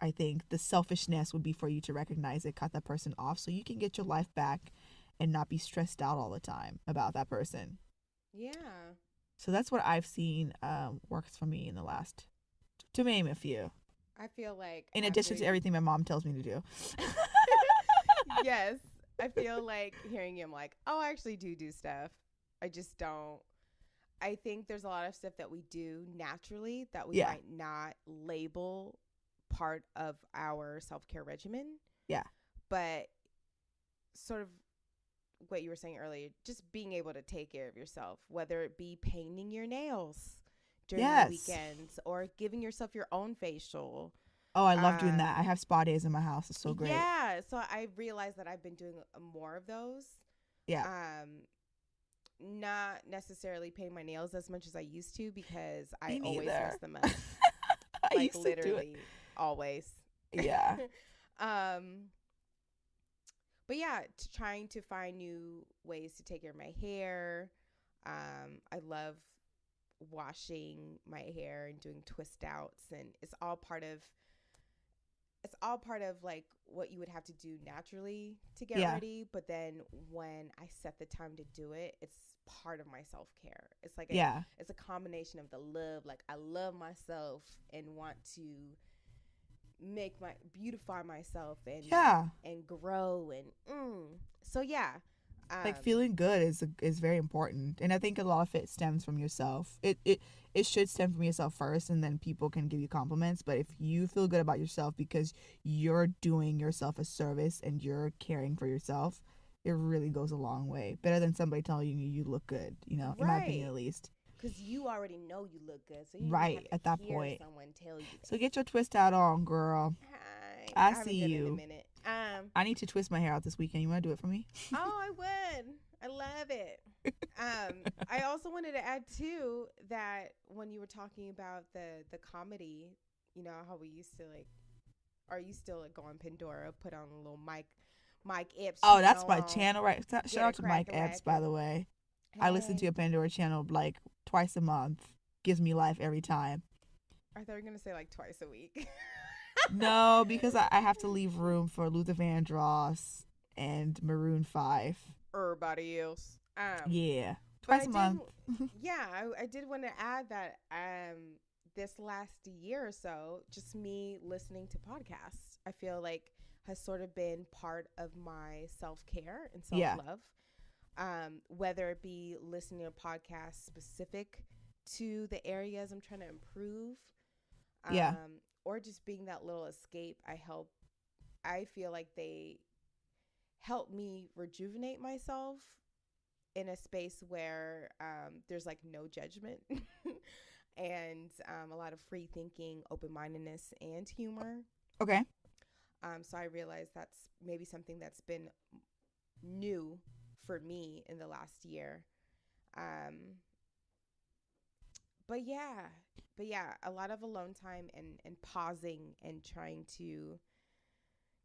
[SPEAKER 1] I think the selfishness would be for you to recognize it, cut that person off so you can get your life back and not be stressed out all the time about that person.
[SPEAKER 2] Yeah.
[SPEAKER 1] So that's what I've seen works for me in the last, to name a few.
[SPEAKER 2] I feel like
[SPEAKER 1] in addition to everything my mom tells me to do.
[SPEAKER 2] Yes. I feel like hearing him like, oh, I actually do stuff. I just don't. I think there's a lot of stuff that we do naturally that we might not label part of our self-care regimen.
[SPEAKER 1] Yeah.
[SPEAKER 2] But sort of what you were saying earlier, just being able to take care of yourself, whether it be painting your nails during the weekends or giving yourself your own facial.
[SPEAKER 1] Oh, I love doing that. I have spa days in my house. It's so great.
[SPEAKER 2] Yeah. So I realized that I've been doing more of those.
[SPEAKER 1] Yeah.
[SPEAKER 2] Not necessarily painting my nails as much as I used to, because I always mess them up.
[SPEAKER 1] I used to do it.
[SPEAKER 2] Always.
[SPEAKER 1] Yeah.
[SPEAKER 2] But yeah, trying to find new ways to take care of my hair. I love washing my hair and doing twist outs, and it's all part of like what you would have to do naturally to get ready. But then when I set the time to do it, it's part of my self-care. It's like it's a combination of the love. Like, I love myself and want to beautify myself and grow and so
[SPEAKER 1] like feeling good is very important, and I think a lot of it stems from yourself. It should stem from yourself first, and then people can give you compliments. But if you feel good about yourself because you're doing yourself a service and you're caring for yourself, it really goes a long way. Better than somebody telling you look good, in my opinion, at least.
[SPEAKER 2] Because you already know you look good, so you
[SPEAKER 1] right
[SPEAKER 2] have to
[SPEAKER 1] at that
[SPEAKER 2] hear
[SPEAKER 1] point.
[SPEAKER 2] Someone tell you.
[SPEAKER 1] So get your twist out on, girl.
[SPEAKER 2] Hi.
[SPEAKER 1] I see you.
[SPEAKER 2] In a minute.
[SPEAKER 1] I need to twist my hair out this weekend. You want to do it for me?
[SPEAKER 2] Oh, I would. I love it. I also wanted to add too that when you were talking about the comedy, how we used to you still go on Pandora, put on a little Mike Epps.
[SPEAKER 1] Oh, that's my channel, right? Shout out to Mike Epps, by the way. Hey. I listen to a Pandora channel like twice a month. Gives me life every time.
[SPEAKER 2] I thought you were going to say like twice a week.
[SPEAKER 1] No, because I have to leave room for Luther Vandross and Maroon 5.
[SPEAKER 2] Everybody else.
[SPEAKER 1] Yeah. Twice a month.
[SPEAKER 2] I did want to add that this last year or so, just me listening to podcasts, I feel like has sort of been part of my self-care and self-love. Whether it be listening to podcasts specific to the areas I'm trying to improve, or just being that little escape I help I feel like they help me rejuvenate myself in a space where there's like no judgment and a lot of free thinking, open-mindedness, and humor.
[SPEAKER 1] Okay.
[SPEAKER 2] So I realized that's maybe something that's been new for me in the last year. But yeah, a lot of alone time and pausing and trying to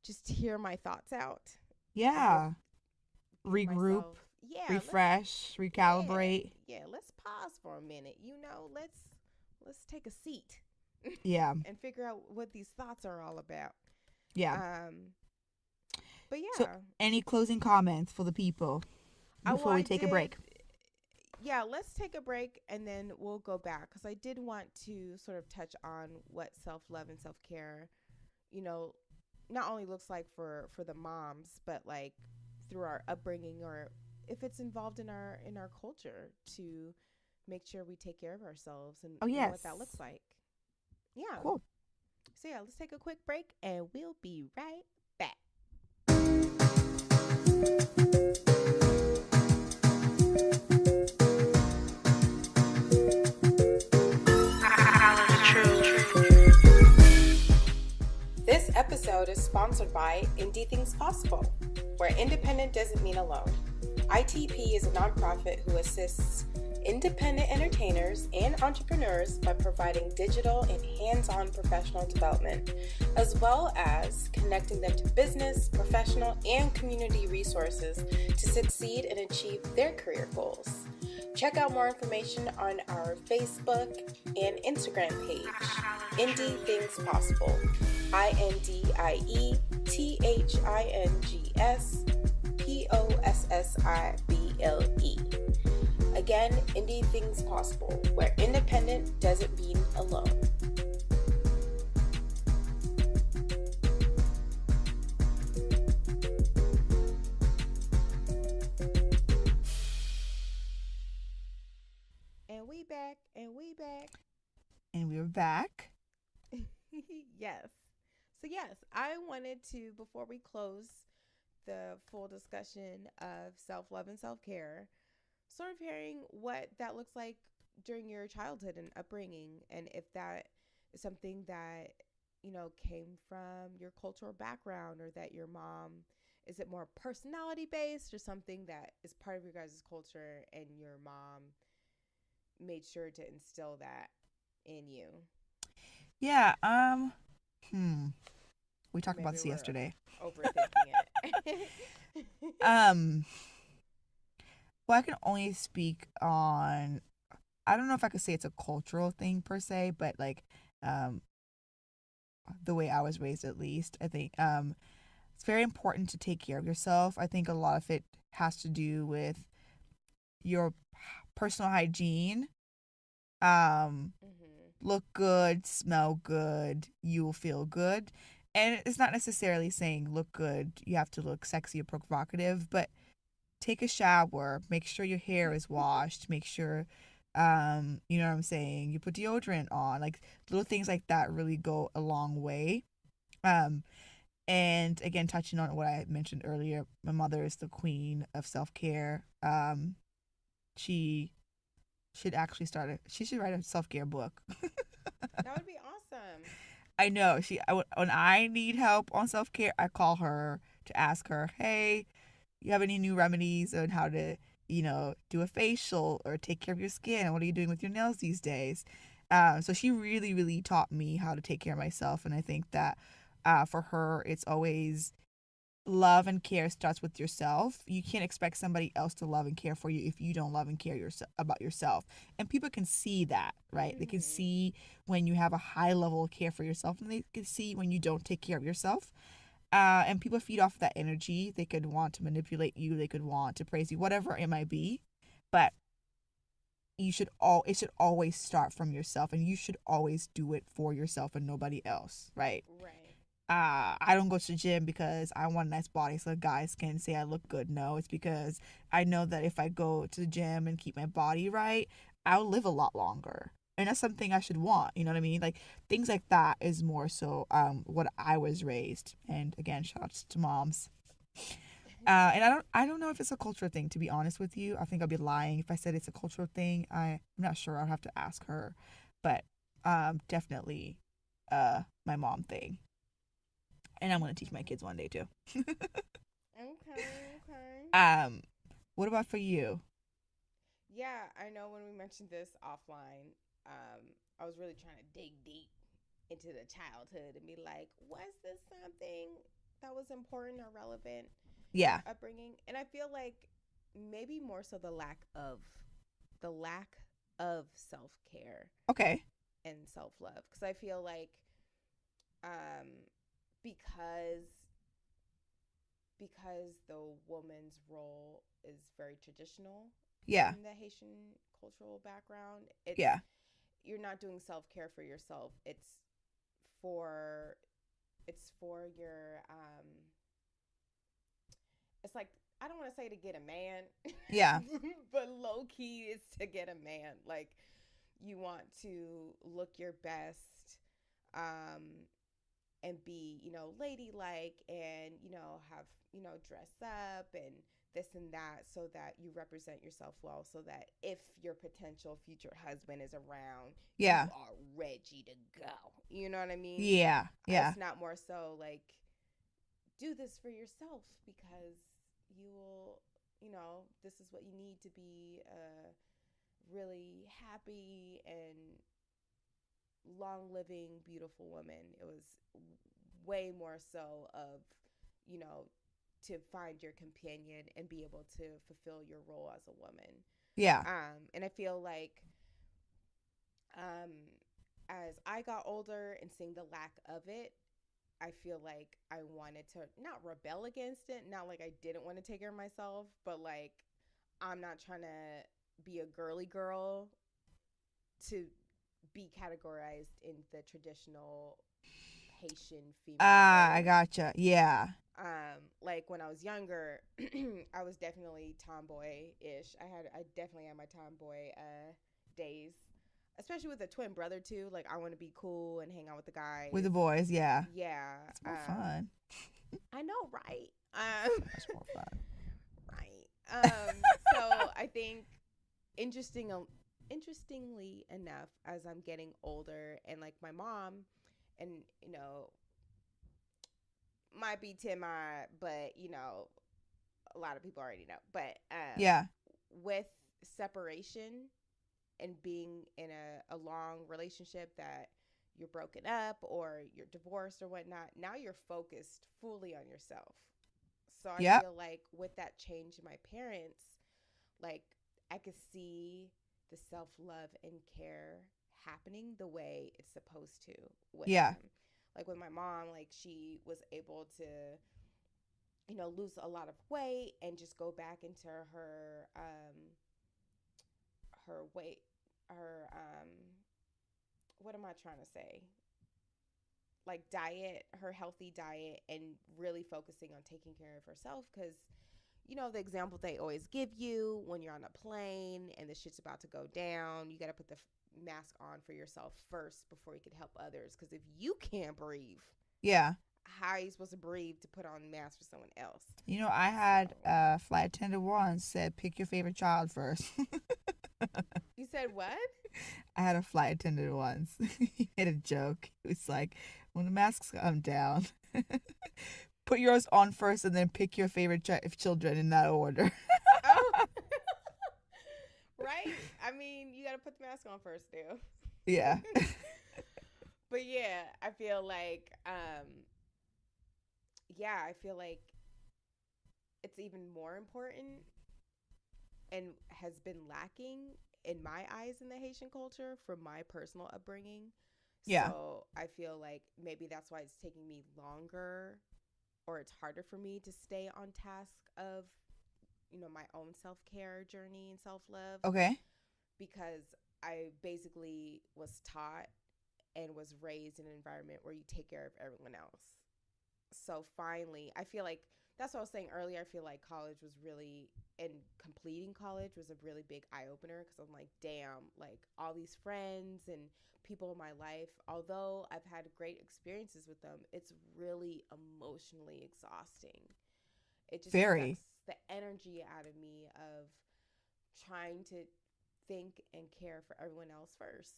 [SPEAKER 2] just hear my thoughts out.
[SPEAKER 1] Yeah. Regroup,
[SPEAKER 2] Myself, yeah,
[SPEAKER 1] refresh, recalibrate.
[SPEAKER 2] yeah, let's pause for a minute. Let's take a seat.
[SPEAKER 1] Yeah.
[SPEAKER 2] And figure out what these thoughts are all about.
[SPEAKER 1] Yeah.
[SPEAKER 2] But yeah.
[SPEAKER 1] So, any closing comments for the people before we take a break?
[SPEAKER 2] Yeah, let's take a break and then we'll go back, because I did want to sort of touch on what self-love and self-care, not only looks like for the moms, but like through our upbringing, or if it's involved in our culture, to make sure we take care of ourselves and what that looks like. Yeah.
[SPEAKER 1] Cool.
[SPEAKER 2] So yeah, let's take a quick break and we'll be right back. This episode is sponsored by Indie Things Possible, where independent doesn't mean alone. ITP is a nonprofit who assists independent entertainers and entrepreneurs by providing digital and hands-on professional development, as well as connecting them to business, professional, and community resources to succeed and achieve their career goals. Check out more information on our Facebook and Instagram page, Indie Things Possible, INDIETHINGSPOSSIBLE. Again, Indie Things Possible, where independent doesn't mean alone. And we back.
[SPEAKER 1] And we're back.
[SPEAKER 2] Yes. So yes, I wanted to, before we close the full discussion of self-love and self-care, sort of hearing what that looks like during your childhood and upbringing, and if that is something that, came from your cultural background, or that your mom, is it more personality based, or something that is part of your guys' culture and your mom made sure to instill that in you?
[SPEAKER 1] Yeah, we talked about this yesterday.
[SPEAKER 2] Overthinking it.
[SPEAKER 1] Well, I can only speak on, I don't know if I could say it's a cultural thing per se, but like the way I was raised, at least, I think it's very important to take care of yourself. I think a lot of it has to do with your personal hygiene. Look good, smell good, you will feel good. And it's not necessarily saying look good, you have to look sexy or provocative, but take a shower, make sure your hair is washed, make sure, you know what I'm saying, you put deodorant on. Like, little things like that really go a long way. And again, touching on what I mentioned earlier, my mother is the queen of self-care. She should write a self-care book.
[SPEAKER 2] That would be awesome.
[SPEAKER 1] I know. When I need help on self-care, I call her to ask her, hey, you have any new remedies on how to, do a facial or take care of your skin? What are you doing with your nails these days? So she really, really taught me how to take care of myself. And I think that for her, it's always love and care starts with yourself. You can't expect somebody else to love and care for you if you don't love and care about yourself. And people can see that, right? Mm-hmm. They can see when you have a high level of care for yourself, and they can see when you don't take care of yourself. And people feed off that energy. They could want to manipulate you. They could want to praise you, whatever it might be. But it should always start from yourself, and you should always do it for yourself and nobody else, right?
[SPEAKER 2] Right.
[SPEAKER 1] I don't go to the gym because I want a nice body so guys can say I look good. No, it's because I know that if I go to the gym and keep my body right, I'll live a lot longer. and that's something I should want. You know what I mean? Like things like that is more so what I was raised. And again, shout outs to moms. And I don't know if it's a cultural thing, to be honest with you. I think I'll be lying if I said it's a cultural thing. I'm not sure. I'll have to ask her, but definitely my mom thing. And I'm gonna teach my kids one day too.
[SPEAKER 2] Okay.
[SPEAKER 1] What about for you?
[SPEAKER 2] Yeah, I know when we mentioned this offline, I was really trying to dig deep into the childhood and be like, was this something that was important or relevant in
[SPEAKER 1] Yeah.
[SPEAKER 2] your upbringing? And I feel like maybe more so the lack of self care
[SPEAKER 1] Okay.
[SPEAKER 2] and self love, because I feel like um, because the woman's role is very traditional
[SPEAKER 1] Yeah.
[SPEAKER 2] in the Haitian cultural background, it's
[SPEAKER 1] Yeah.
[SPEAKER 2] you're not doing self care for yourself. For for your it's like, I don't want to say to get a man,
[SPEAKER 1] Yeah.
[SPEAKER 2] but low key it's to get a man. Like, you want to look your best, um and be, ladylike, and, have, dress up and this and that, so that you represent yourself well, so that if your potential future husband is around, you
[SPEAKER 1] Yeah.
[SPEAKER 2] are ready to go. You know what I mean?
[SPEAKER 1] Yeah. Yeah.
[SPEAKER 2] It's not more so like, do this for yourself because you will, this is what you need to be a really happy and long living, beautiful woman. It was way more so of, you know, to find your companion and be able to fulfill your role as a woman.
[SPEAKER 1] Yeah.
[SPEAKER 2] And I feel like um, as I got older and seeing the lack of it, I feel like I wanted to not rebel against it, not like I didn't want to take care of myself, but like, I'm not trying to be a girly girl to be categorized in the traditional Haitian female
[SPEAKER 1] Ah, I
[SPEAKER 2] role.
[SPEAKER 1] gotcha. Yeah.
[SPEAKER 2] Like when I was younger, I was definitely tomboy-ish. I definitely had my tomboy days, especially with a twin brother too. Like, I want to be cool and hang out with the
[SPEAKER 1] With
[SPEAKER 2] guys.
[SPEAKER 1] the boys, yeah.
[SPEAKER 2] Yeah.
[SPEAKER 1] It's more fun.
[SPEAKER 2] I know, right?
[SPEAKER 1] Much more fun.
[SPEAKER 2] Right. So I think interesting, interestingly enough, as I'm getting older, and like my mom, and might be TMI, but a lot of people already know. But
[SPEAKER 1] Yeah.
[SPEAKER 2] with separation and being in a long relationship that you're broken up or you're divorced or whatnot, now you're focused fully on yourself. So I
[SPEAKER 1] Yep.
[SPEAKER 2] feel like with that change in my parents, like, I could see the self love and care happening the way it's supposed to with
[SPEAKER 1] Yeah.
[SPEAKER 2] them. Like with my mom, like, she was able to, lose a lot of weight and just go back into her weight, her what am I trying to say? Like, diet, her healthy diet, and really focusing on taking care of herself, because the example they always give you when you're on a plane and the shit's about to go down, you got to put the mask on for yourself first before you can help others. Because if you can't breathe,
[SPEAKER 1] Yeah.
[SPEAKER 2] how are you supposed to breathe to put on a mask for someone else?
[SPEAKER 1] I had
[SPEAKER 2] So,
[SPEAKER 1] a flight attendant once said, pick your favorite child first.
[SPEAKER 2] you said what?
[SPEAKER 1] I had a flight attendant once. He made a joke. It was like, when the masks come down, put yours on first and then pick your favorite children in that order.
[SPEAKER 2] Oh, right. I mean, you got to put the mask on first, too.
[SPEAKER 1] Yeah.
[SPEAKER 2] But yeah, I feel like, I feel like it's even more important and has been lacking in my eyes in the Haitian culture from my personal upbringing.
[SPEAKER 1] Yeah.
[SPEAKER 2] So I feel like maybe that's why it's taking me longer, or it's harder for me to stay on task of, my own self-care journey and self-love,
[SPEAKER 1] Okay.
[SPEAKER 2] because I basically was taught and was raised in an environment where you take care of everyone else. So finally, I feel like that's what I was saying earlier. I feel like college was really, and completing college was a really big eye opener, because I'm like, damn, like all these friends and people in my life, although I've had great experiences with them, it's really emotionally exhausting. It just
[SPEAKER 1] Very.
[SPEAKER 2] sucks the energy out of me of trying to think and care for everyone else first.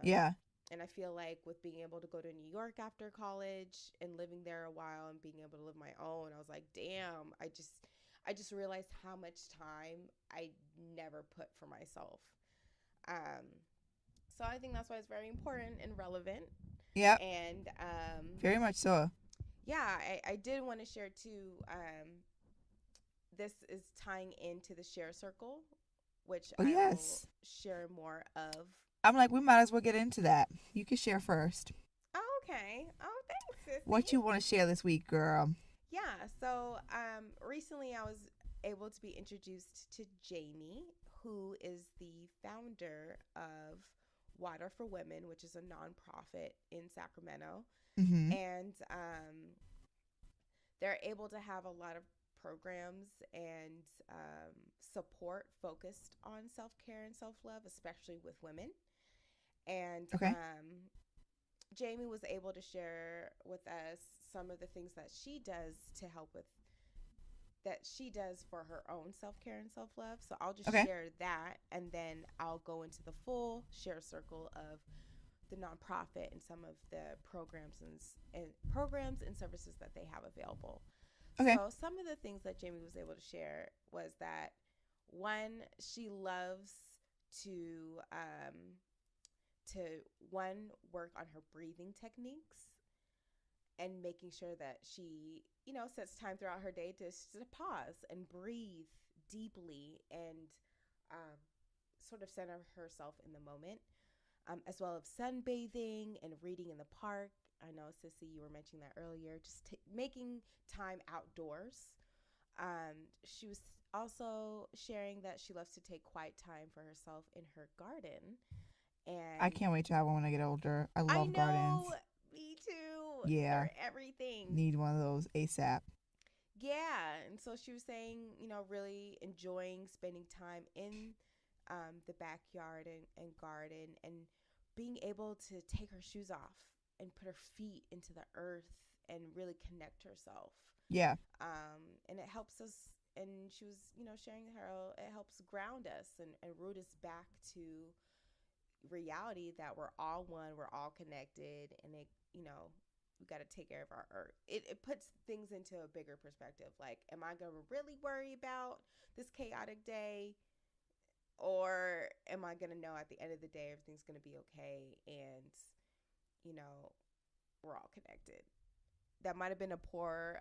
[SPEAKER 1] Yeah.
[SPEAKER 2] And I feel like with being able to go to New York after college and living there a while and being able to live my own, I was like, damn, I just realized how much time I never put for myself. Um, so I think that's why it's very important and relevant.
[SPEAKER 1] Yep.
[SPEAKER 2] And
[SPEAKER 1] Very much so.
[SPEAKER 2] yeah, I did want to share too. This is tying into the share circle, which
[SPEAKER 1] Oh,
[SPEAKER 2] I will
[SPEAKER 1] yes.
[SPEAKER 2] share more of.
[SPEAKER 1] I'm like, we might as well get into that. You can share first.
[SPEAKER 2] Oh, okay. Oh, thanks, sissy.
[SPEAKER 1] What you want to share this week, girl?
[SPEAKER 2] Yeah. So, recently I was able to be introduced to Jamie, who is the founder of Water for Women, which is a nonprofit in Sacramento,
[SPEAKER 1] Mm-hmm.
[SPEAKER 2] and they're able to have a lot of programs and support focused on self care and self love, especially with women. And
[SPEAKER 1] Okay.
[SPEAKER 2] Jamie was able to share with us some of the things that she does to help with that she does for her own self-care and self-love. So I'll just
[SPEAKER 1] Okay.
[SPEAKER 2] share that, and then I'll go into the full share circle of the nonprofit and some of the programs and services that they have available.
[SPEAKER 1] Okay.
[SPEAKER 2] So some of the things that Jamie was able to share was that, one, she loves to to one, work on her breathing techniques and making sure that she, sets time throughout her day to pause and breathe deeply and um, sort of center herself in the moment, as well as sunbathing and reading in the park. I know, Sissy, you were mentioning that earlier, just making time outdoors. She was also sharing that she loves to take quiet time for herself in her garden.
[SPEAKER 1] I
[SPEAKER 2] And
[SPEAKER 1] can't wait to have one when I get older. I
[SPEAKER 2] I
[SPEAKER 1] love gardens.
[SPEAKER 2] know, me too.
[SPEAKER 1] Yeah.
[SPEAKER 2] They're everything.
[SPEAKER 1] Need one of those ASAP.
[SPEAKER 2] Yeah. And so she was saying, really enjoying spending time in the backyard and garden, and being able to take her shoes off and put her feet into the earth and really connect herself.
[SPEAKER 1] Yeah.
[SPEAKER 2] And it helps us. And she was, sharing how it helps ground us and root us back to reality, that we're all one, we're all connected, and we got to take care of our earth. It puts things into a bigger perspective. Like, am I going to really worry about this chaotic day, or am I going to know at the end of the day everything's going to be okay, and we're all connected? That might have been a poor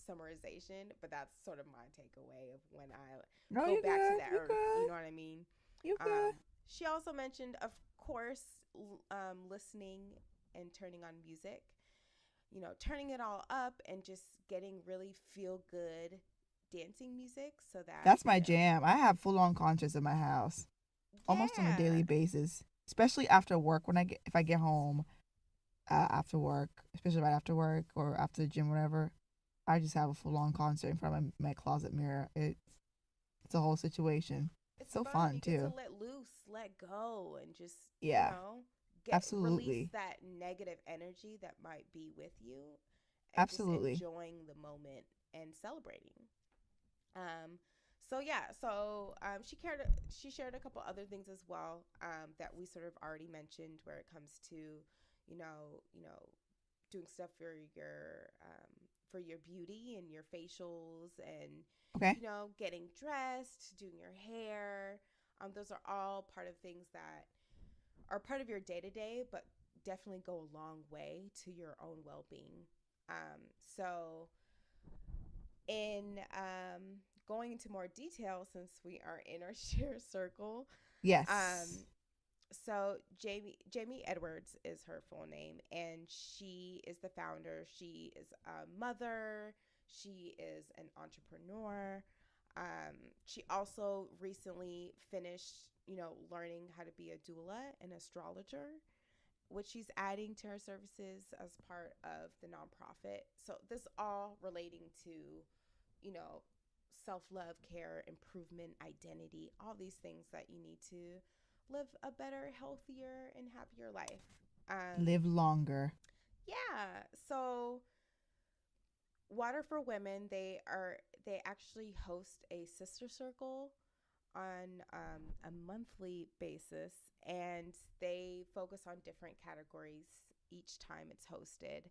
[SPEAKER 2] summarization, but that's sort of my takeaway of when I
[SPEAKER 1] No,
[SPEAKER 2] go
[SPEAKER 1] you
[SPEAKER 2] back
[SPEAKER 1] good.
[SPEAKER 2] to the
[SPEAKER 1] You
[SPEAKER 2] earth. You
[SPEAKER 1] good.
[SPEAKER 2] know what I mean?
[SPEAKER 1] You good.
[SPEAKER 2] She also mentioned, of course, listening and turning on music, turning it all up and just getting really feel good dancing music, so that,
[SPEAKER 1] That's my jam. I have full on concerts in my house almost on a
[SPEAKER 2] yeah.
[SPEAKER 1] daily basis, especially after work. If I get home after work, especially right after work or after the gym, whatever, I just have a full on concert in front of my closet mirror. It's a whole situation. It's
[SPEAKER 2] It's
[SPEAKER 1] so
[SPEAKER 2] fun. You
[SPEAKER 1] fun
[SPEAKER 2] get to
[SPEAKER 1] too.
[SPEAKER 2] let loose, let go, and just,
[SPEAKER 1] Yeah,
[SPEAKER 2] get release
[SPEAKER 1] absolutely,
[SPEAKER 2] that negative energy that might be with you, and just
[SPEAKER 1] absolutely.
[SPEAKER 2] enjoying the moment and celebrating. Um, so yeah, she shared a couple other things as well, that we sort of already mentioned, where it comes to, doing stuff for your beauty and your facials, and
[SPEAKER 1] Okay.
[SPEAKER 2] getting dressed, doing your hair. Those are all part of things that are part of your day to day, but definitely go a long way to your own well being. So in going into more detail, since we are in our share circle,
[SPEAKER 1] Yes.
[SPEAKER 2] um, so Jamie Edwards is her full name, and she is the founder. She is a mother. She is an entrepreneur. She also recently finished, learning how to be a doula and astrologer, which she's adding to her services as part of the nonprofit. So this all relating to self-love, care, improvement, identity, all these things that you need to live a better, healthier, and happier life.
[SPEAKER 1] Live longer.
[SPEAKER 2] Yeah. So Water for Women, they actually host a sister circle on a monthly basis, and they focus on different categories each time it's hosted.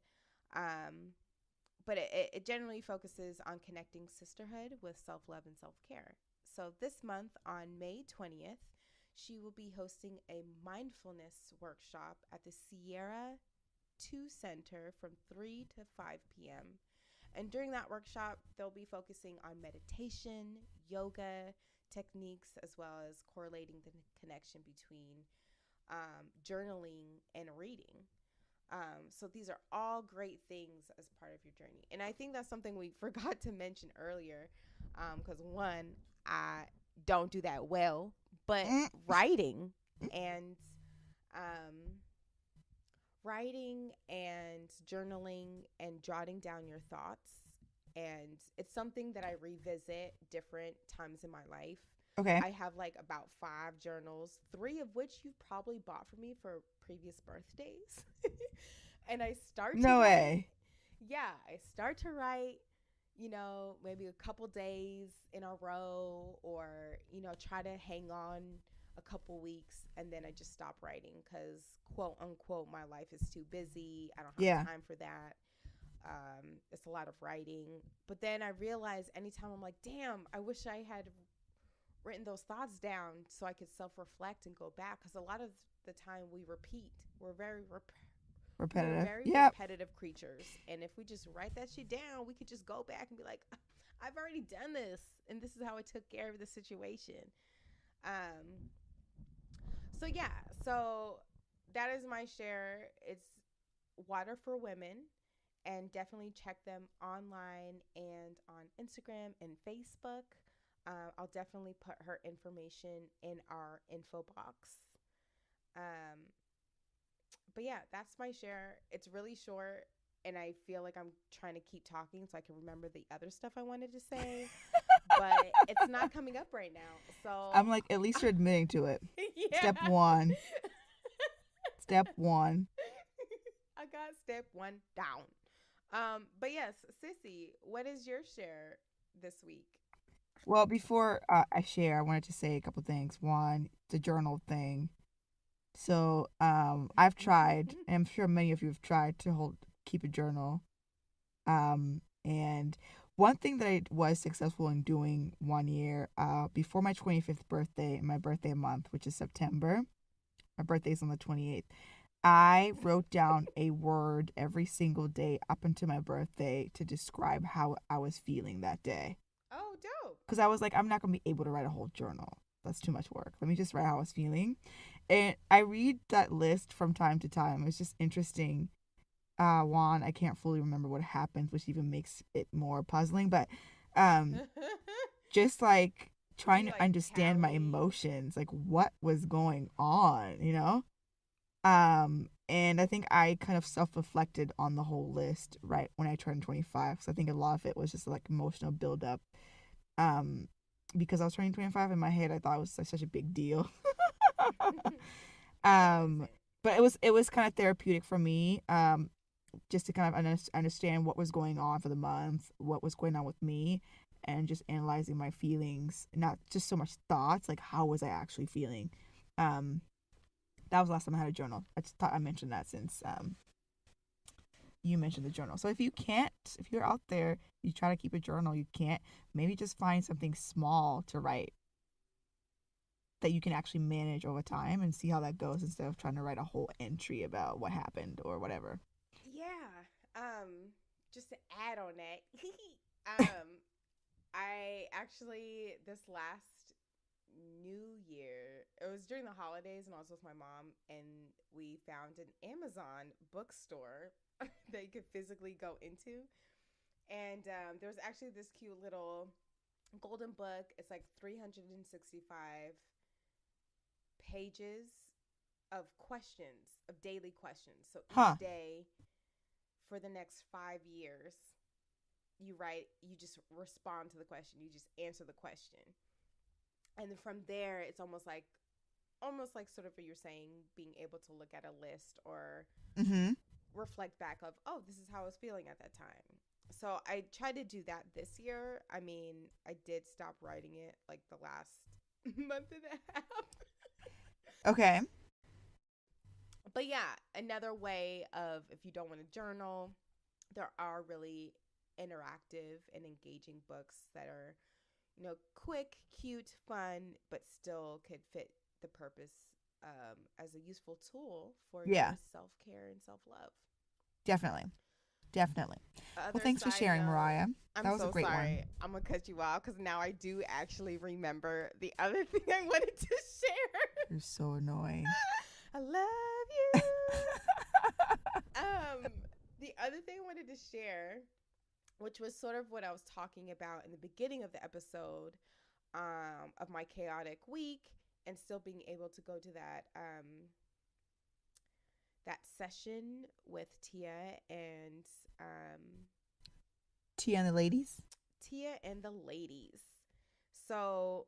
[SPEAKER 2] But it generally focuses on connecting sisterhood with self-love and self-care. So this month on May 20th, she will be hosting a mindfulness workshop at the Sierra 2 Center from 3 to 5 p.m. And during that workshop, they'll be focusing on meditation, yoga techniques, as well as correlating the connection between journaling and reading. So these are all great things as part of your journey. And I think that's something we forgot to mention earlier, because one, I don't do that well, but writing and journaling and jotting down your thoughts. And it's something that I revisit different times in my life.
[SPEAKER 1] Okay.
[SPEAKER 2] I have like about 5 journals, 3 of which you've probably bought for me for previous birthdays. And I start to
[SPEAKER 1] No
[SPEAKER 2] write.
[SPEAKER 1] way.
[SPEAKER 2] Yeah, I start to write, maybe a couple days in a row, or, try to hang on a couple weeks, and then I just stop writing because, quote unquote, my life is too busy. I don't have time for that. It's a lot of writing. But then I realize anytime I'm like, damn, I wish I had written those thoughts down so I could self-reflect and go back, because a lot of the time we repeat. We're very
[SPEAKER 1] repetitive.
[SPEAKER 2] We're very repetitive creatures, and if we just write that shit down, we could just go back and be like, I've already done this, and this is how I took care of the situation. So that is my share. It's Water for Women, and definitely check them online and on Instagram and Facebook. I'll definitely put her information in our info box. But yeah, that's my share. It's really short, and I feel like I'm trying to keep talking so I can remember the other stuff I wanted to say. But it's not coming up right now. So
[SPEAKER 1] I'm like, at least you're admitting to it. Yeah. Step 1. Step 1.
[SPEAKER 2] I got step 1 down. But yes, Sissy, what is your share this week?
[SPEAKER 1] Well, before I share, I wanted to say a couple things. One, the journal thing. So I've tried, and I'm sure many of you have tried to keep a journal. And one thing that I was successful in doing one year, before my 25th birthday, my birthday month, which is September, my birthday's on the 28th, I wrote down a word every single day up until my birthday to describe how I was feeling that day.
[SPEAKER 2] Oh, dope.
[SPEAKER 1] Because I was like, I'm not going to be able to write a whole journal. That's too much work. Let me just write how I was feeling. And I read that list from time to time. It's just interesting. Juan, I can't fully remember what happens, which even makes it more puzzling. But just like trying to understand my emotions, like what was going on, And I think I kind of self-reflected on the whole list right when I turned 25. So I think a lot of it was just like emotional buildup. Because I was turning 25 in my head, I thought it was like such a big deal. But it was kind of therapeutic for me, just to kind of understand what was going on for the month, what was going on with me, and just analyzing my feelings, not just so much thoughts, like how was I actually feeling. That was the last time I had a journal. I just thought I mentioned that since you mentioned the journal. So if you're out there, you try to keep a journal, you can't, maybe just find something small to write that you can actually manage over time and see how that goes, instead of trying to write a whole entry about what happened or whatever.
[SPEAKER 2] Yeah. Just to add on that, I actually, this last New Year, it was during the holidays, and I was with my mom, and we found an Amazon bookstore that you could physically go into. And there was actually this cute little golden book. It's like 365 pages of questions, of daily questions. So each day for the next 5 years, you write, you just respond to the question, you just answer the question. And then from there, it's almost like sort of what you're saying, being able to look at a list or reflect back of, oh, this is how I was feeling at that time. So I tried to do that this year. I mean, I did stop writing it like the last month and a half.
[SPEAKER 1] Okay.
[SPEAKER 2] But yeah, another way of, if you don't want to journal, there are really interactive and engaging books that are, quick, cute, fun, but still could fit the purpose as a useful tool for your self-care and self-love.
[SPEAKER 1] Definitely. Well, thanks for sharing, Mariah. That was a great one.
[SPEAKER 2] I'm going to cut you off because now I do actually remember the other thing I wanted to share.
[SPEAKER 1] You're so annoying.
[SPEAKER 2] I love you. The other thing I wanted to share, which was sort of what I was talking about in the beginning of the episode, of my chaotic week, and still being able to go to that that session with Tia and
[SPEAKER 1] Tia and the ladies.
[SPEAKER 2] So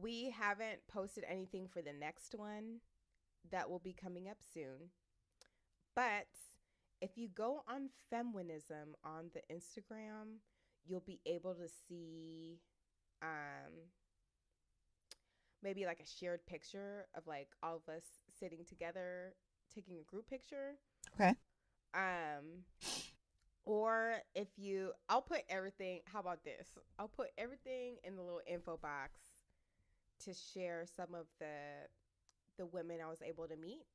[SPEAKER 2] we haven't posted anything for the next one. That will be coming up soon. But if you go on Feminism on the Instagram, you'll be able to see maybe like a shared picture of like all of us sitting together, taking a group picture.
[SPEAKER 1] Okay.
[SPEAKER 2] Or if I'll put everything, how about this? I'll put everything in the little info box to share some of the women I was able to meet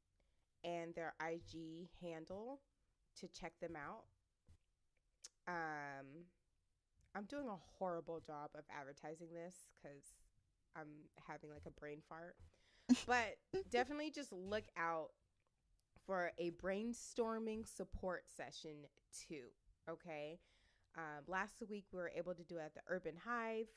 [SPEAKER 2] and their IG handle to check them out. I'm doing a horrible job of advertising this because I'm having like a brain fart. But definitely just look out for a brainstorming support session 2, okay? Last week we were able to do it at the Urban Hive,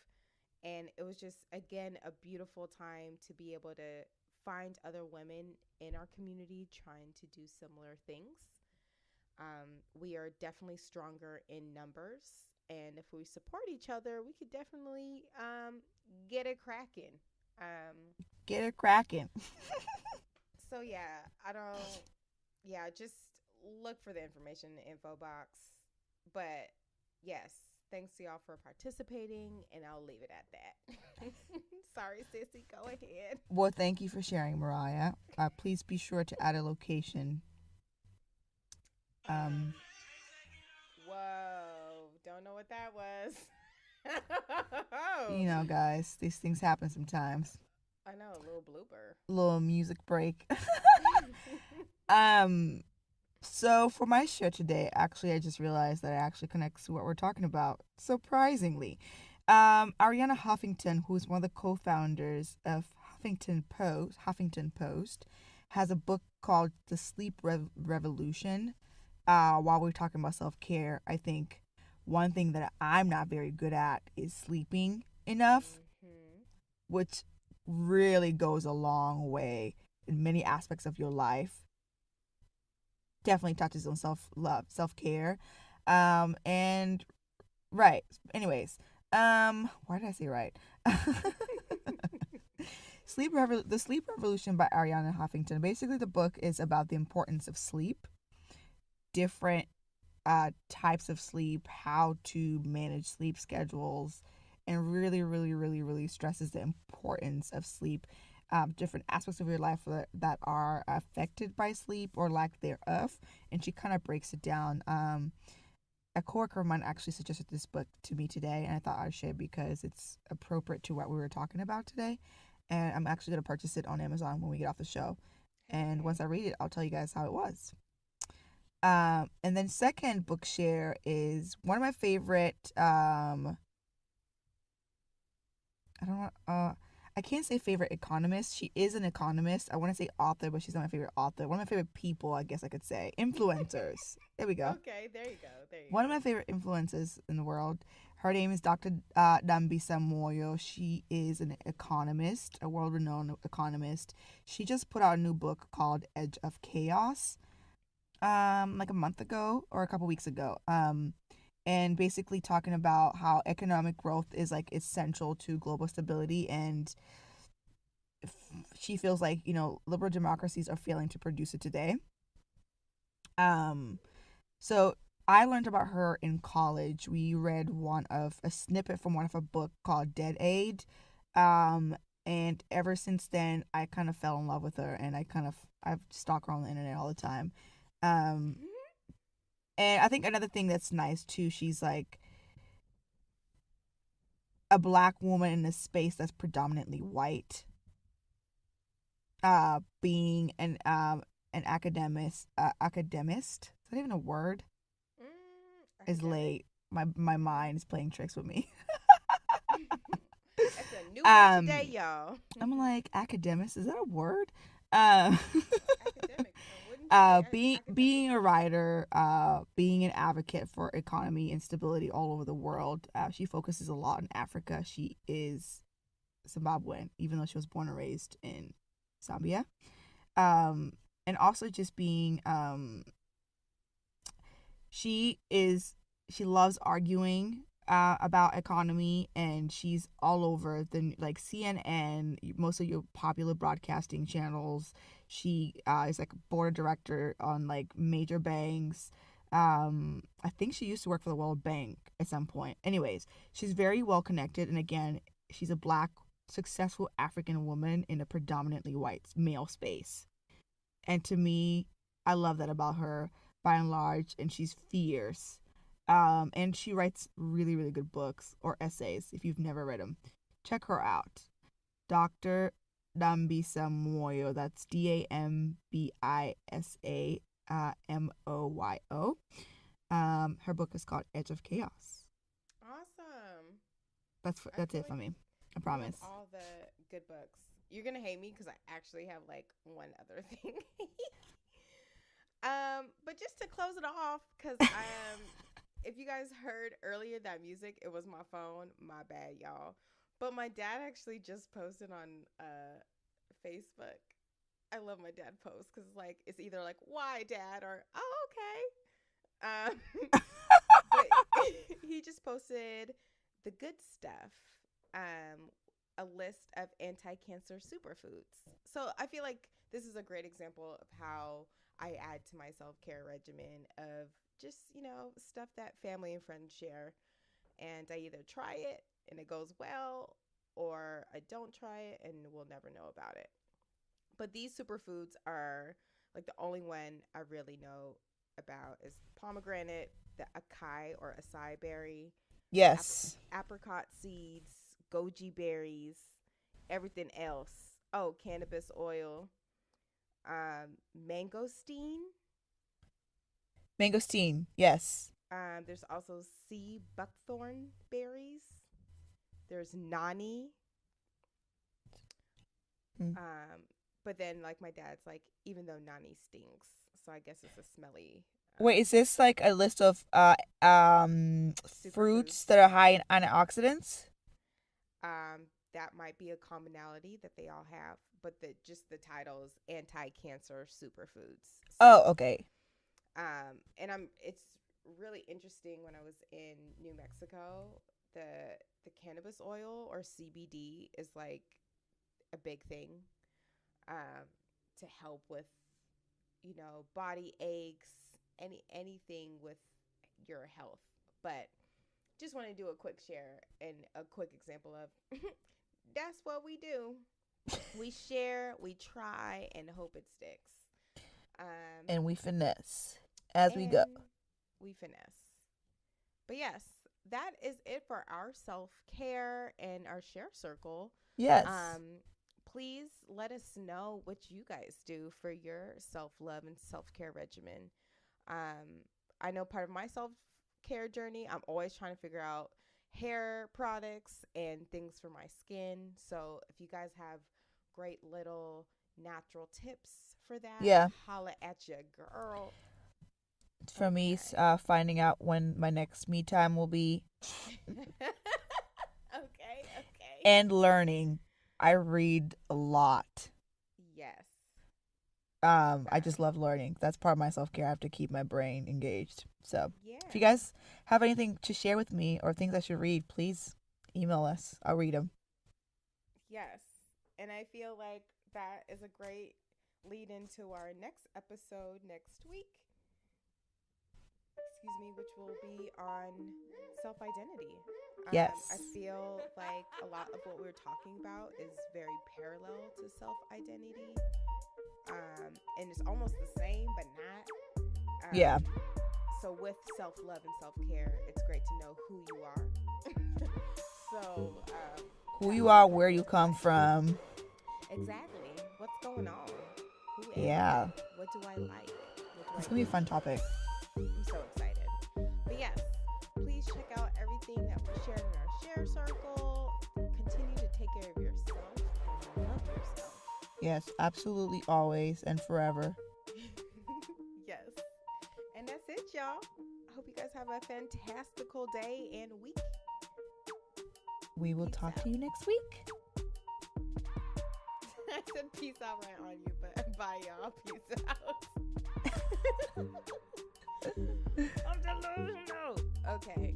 [SPEAKER 2] and it was just, again, a beautiful time to be able to find other women in our community trying to do similar things. We are definitely stronger in numbers, and if we support each other, we could definitely get it cracking. So just look for the information in the info box. But yes, thanks to y'all for participating, and I'll leave it at that. Sorry, sissy, go ahead.
[SPEAKER 1] Well, thank you for sharing, Mariah. Please be sure to add a location.
[SPEAKER 2] Whoa, don't know what that was.
[SPEAKER 1] Guys, these things happen sometimes.
[SPEAKER 2] I know, a little blooper.
[SPEAKER 1] Little music break. So for my show today, actually, I just realized that it actually connects to what we're talking about, surprisingly. Arianna Huffington, who's one of the co-founders of Huffington Post, has a book called The Sleep Revolution. While we're talking about self-care, I think one thing that I'm not very good at is sleeping enough, which really goes a long way in many aspects of your life. Definitely touches on self-love, self-care. And right. Anyways, why did I say right? The Sleep Revolution by Arianna Huffington. Basically, the book is about the importance of sleep, different types of sleep, how to manage sleep schedules, and really, really, really, really stresses the importance of sleep. Different aspects of your life that are affected by sleep or lack thereof, and she kind of breaks it down. A coworker of mine actually suggested this book to me today, and I thought I'd share because it's appropriate to what we were talking about today. And I'm actually going to purchase it on Amazon when we get off the show. And once I read it, I'll tell you guys how it was. And then second book share is one of my favorite. I can't say favorite economist. She is an economist. I want to say author, but she's not my favorite author. One of my favorite people, I guess I could say. Influencers. There we go.
[SPEAKER 2] Okay, there you go.
[SPEAKER 1] One of my favorite influencers in the world. Her name is Dr. Dambisa Moyo. She is an economist, a world-renowned economist. She just put out a new book called Edge of Chaos. like a month ago or a couple weeks ago. And basically talking about how economic growth is like essential to global stability, and she feels like, you know, liberal democracies are failing to produce it today. So I learned about her in college. We read a snippet from one of her book called Dead Aid. And ever since then I kind of fell in love with her, and I've stalked her on the internet all the time. Um and I think another thing that's nice too, she's like a black woman in a space that's predominantly white. Being an academist. Is that even a word? Is late. My mind is playing tricks with me.
[SPEAKER 2] That's a new one today, y'all.
[SPEAKER 1] I'm like, academist, is that a word?
[SPEAKER 2] Academic.
[SPEAKER 1] Being a writer, being an advocate for economy and stability all over the world. She focuses a lot on Africa. She is Zimbabwean, even though she was born and raised in Zambia. And also just being she loves arguing about economy, and she's all over the like CNN, most of your popular broadcasting channels. She is like a board director on like major banks. I think she used to work for the World Bank at some point. Anyways, she's very well connected, and again, she's a black successful African woman in a predominantly white male space. And to me, I love that about her by and large, and she's fierce. And she writes really, really good books or essays. If you've never read them, check her out. Dr. Dambisa Moyo. That's DAMBISA Moyo. Her book is called Edge of Chaos.
[SPEAKER 2] Awesome.
[SPEAKER 1] That's it for me. I promise.
[SPEAKER 2] All the good books. You're gonna hate me because I actually have like one other thing. But just to close it off, because if you guys heard earlier that music, it was my phone. My bad, y'all. But my dad actually just posted on Facebook. I love my dad posts because like it's either like "Why, Dad?" or "Oh, okay." But he just posted the good stuff. A list of anti-cancer superfoods. So I feel like this is a great example of how I add to my self-care regimen of just, you know, stuff that family and friends share. And I either try it and it goes well, or I don't try it and we'll never know about it. But these superfoods are like the only one I really know about is pomegranate, the acai or acai berry,
[SPEAKER 1] Yes.
[SPEAKER 2] apricot seeds, goji berries, everything else. Oh, cannabis oil, mangosteen.
[SPEAKER 1] Mangosteen, yes.
[SPEAKER 2] There's also sea buckthorn berries. There's nani. But then, like my dad's like, even though nani stinks, so I guess it's a smelly.
[SPEAKER 1] Wait, is this like a list of fruits that are high in antioxidants?
[SPEAKER 2] That might be a commonality that they all have, but the title is anti-cancer superfoods. So,
[SPEAKER 1] Oh, okay.
[SPEAKER 2] And it's really interesting. When I was in New Mexico, the cannabis oil or CBD is like a big thing, to help with, you know, body aches, anything with your health. But just want to do a quick share and a quick example of that's what we do. We share, we try, and hope it sticks.
[SPEAKER 1] And we finesse as we go.
[SPEAKER 2] We finesse. But yes, that is it for our self-care and our share circle.
[SPEAKER 1] Yes.
[SPEAKER 2] Please let us know what you guys do for your self-love and self-care regimen. I know part of my self-care journey, I'm always trying to figure out hair products and things for my skin. So if you guys have great little natural tips for that,
[SPEAKER 1] yeah,
[SPEAKER 2] holla at your girl.
[SPEAKER 1] For me, finding out when my next me time will be.
[SPEAKER 2] Okay.
[SPEAKER 1] And learning. I read a lot.
[SPEAKER 2] Yes.
[SPEAKER 1] I just love learning. That's part of my self-care. I have to keep my brain engaged. So
[SPEAKER 2] Yeah.
[SPEAKER 1] if you guys have anything to share with me or things I should read, please email us. I'll read them.
[SPEAKER 2] Yes. And I feel like that is a great lead into our next episode next week. Excuse me, which will be on self-identity.
[SPEAKER 1] Yes.
[SPEAKER 2] I feel like a lot of what we're talking about is very parallel to self-identity. And it's almost the same, but not.
[SPEAKER 1] Yeah.
[SPEAKER 2] So with self-love and self-care, it's great to know who you are. So
[SPEAKER 1] who you are, where you come from.
[SPEAKER 2] Exactly. What's going on? Who am
[SPEAKER 1] Yeah.
[SPEAKER 2] I? What do I like?
[SPEAKER 1] It's gonna be a fun topic.
[SPEAKER 2] I'm so excited. But yes, please check out everything that we shared in our share circle. Continue to take care of yourself and love yourself.
[SPEAKER 1] Yes, absolutely, always and forever.
[SPEAKER 2] Yes. And that's it, y'all. I hope you guys have a fantastical day and week.
[SPEAKER 1] We will talk to you next week.
[SPEAKER 2] I said peace out right on you, but bye, y'all. Peace out. I'm delusional. Okay.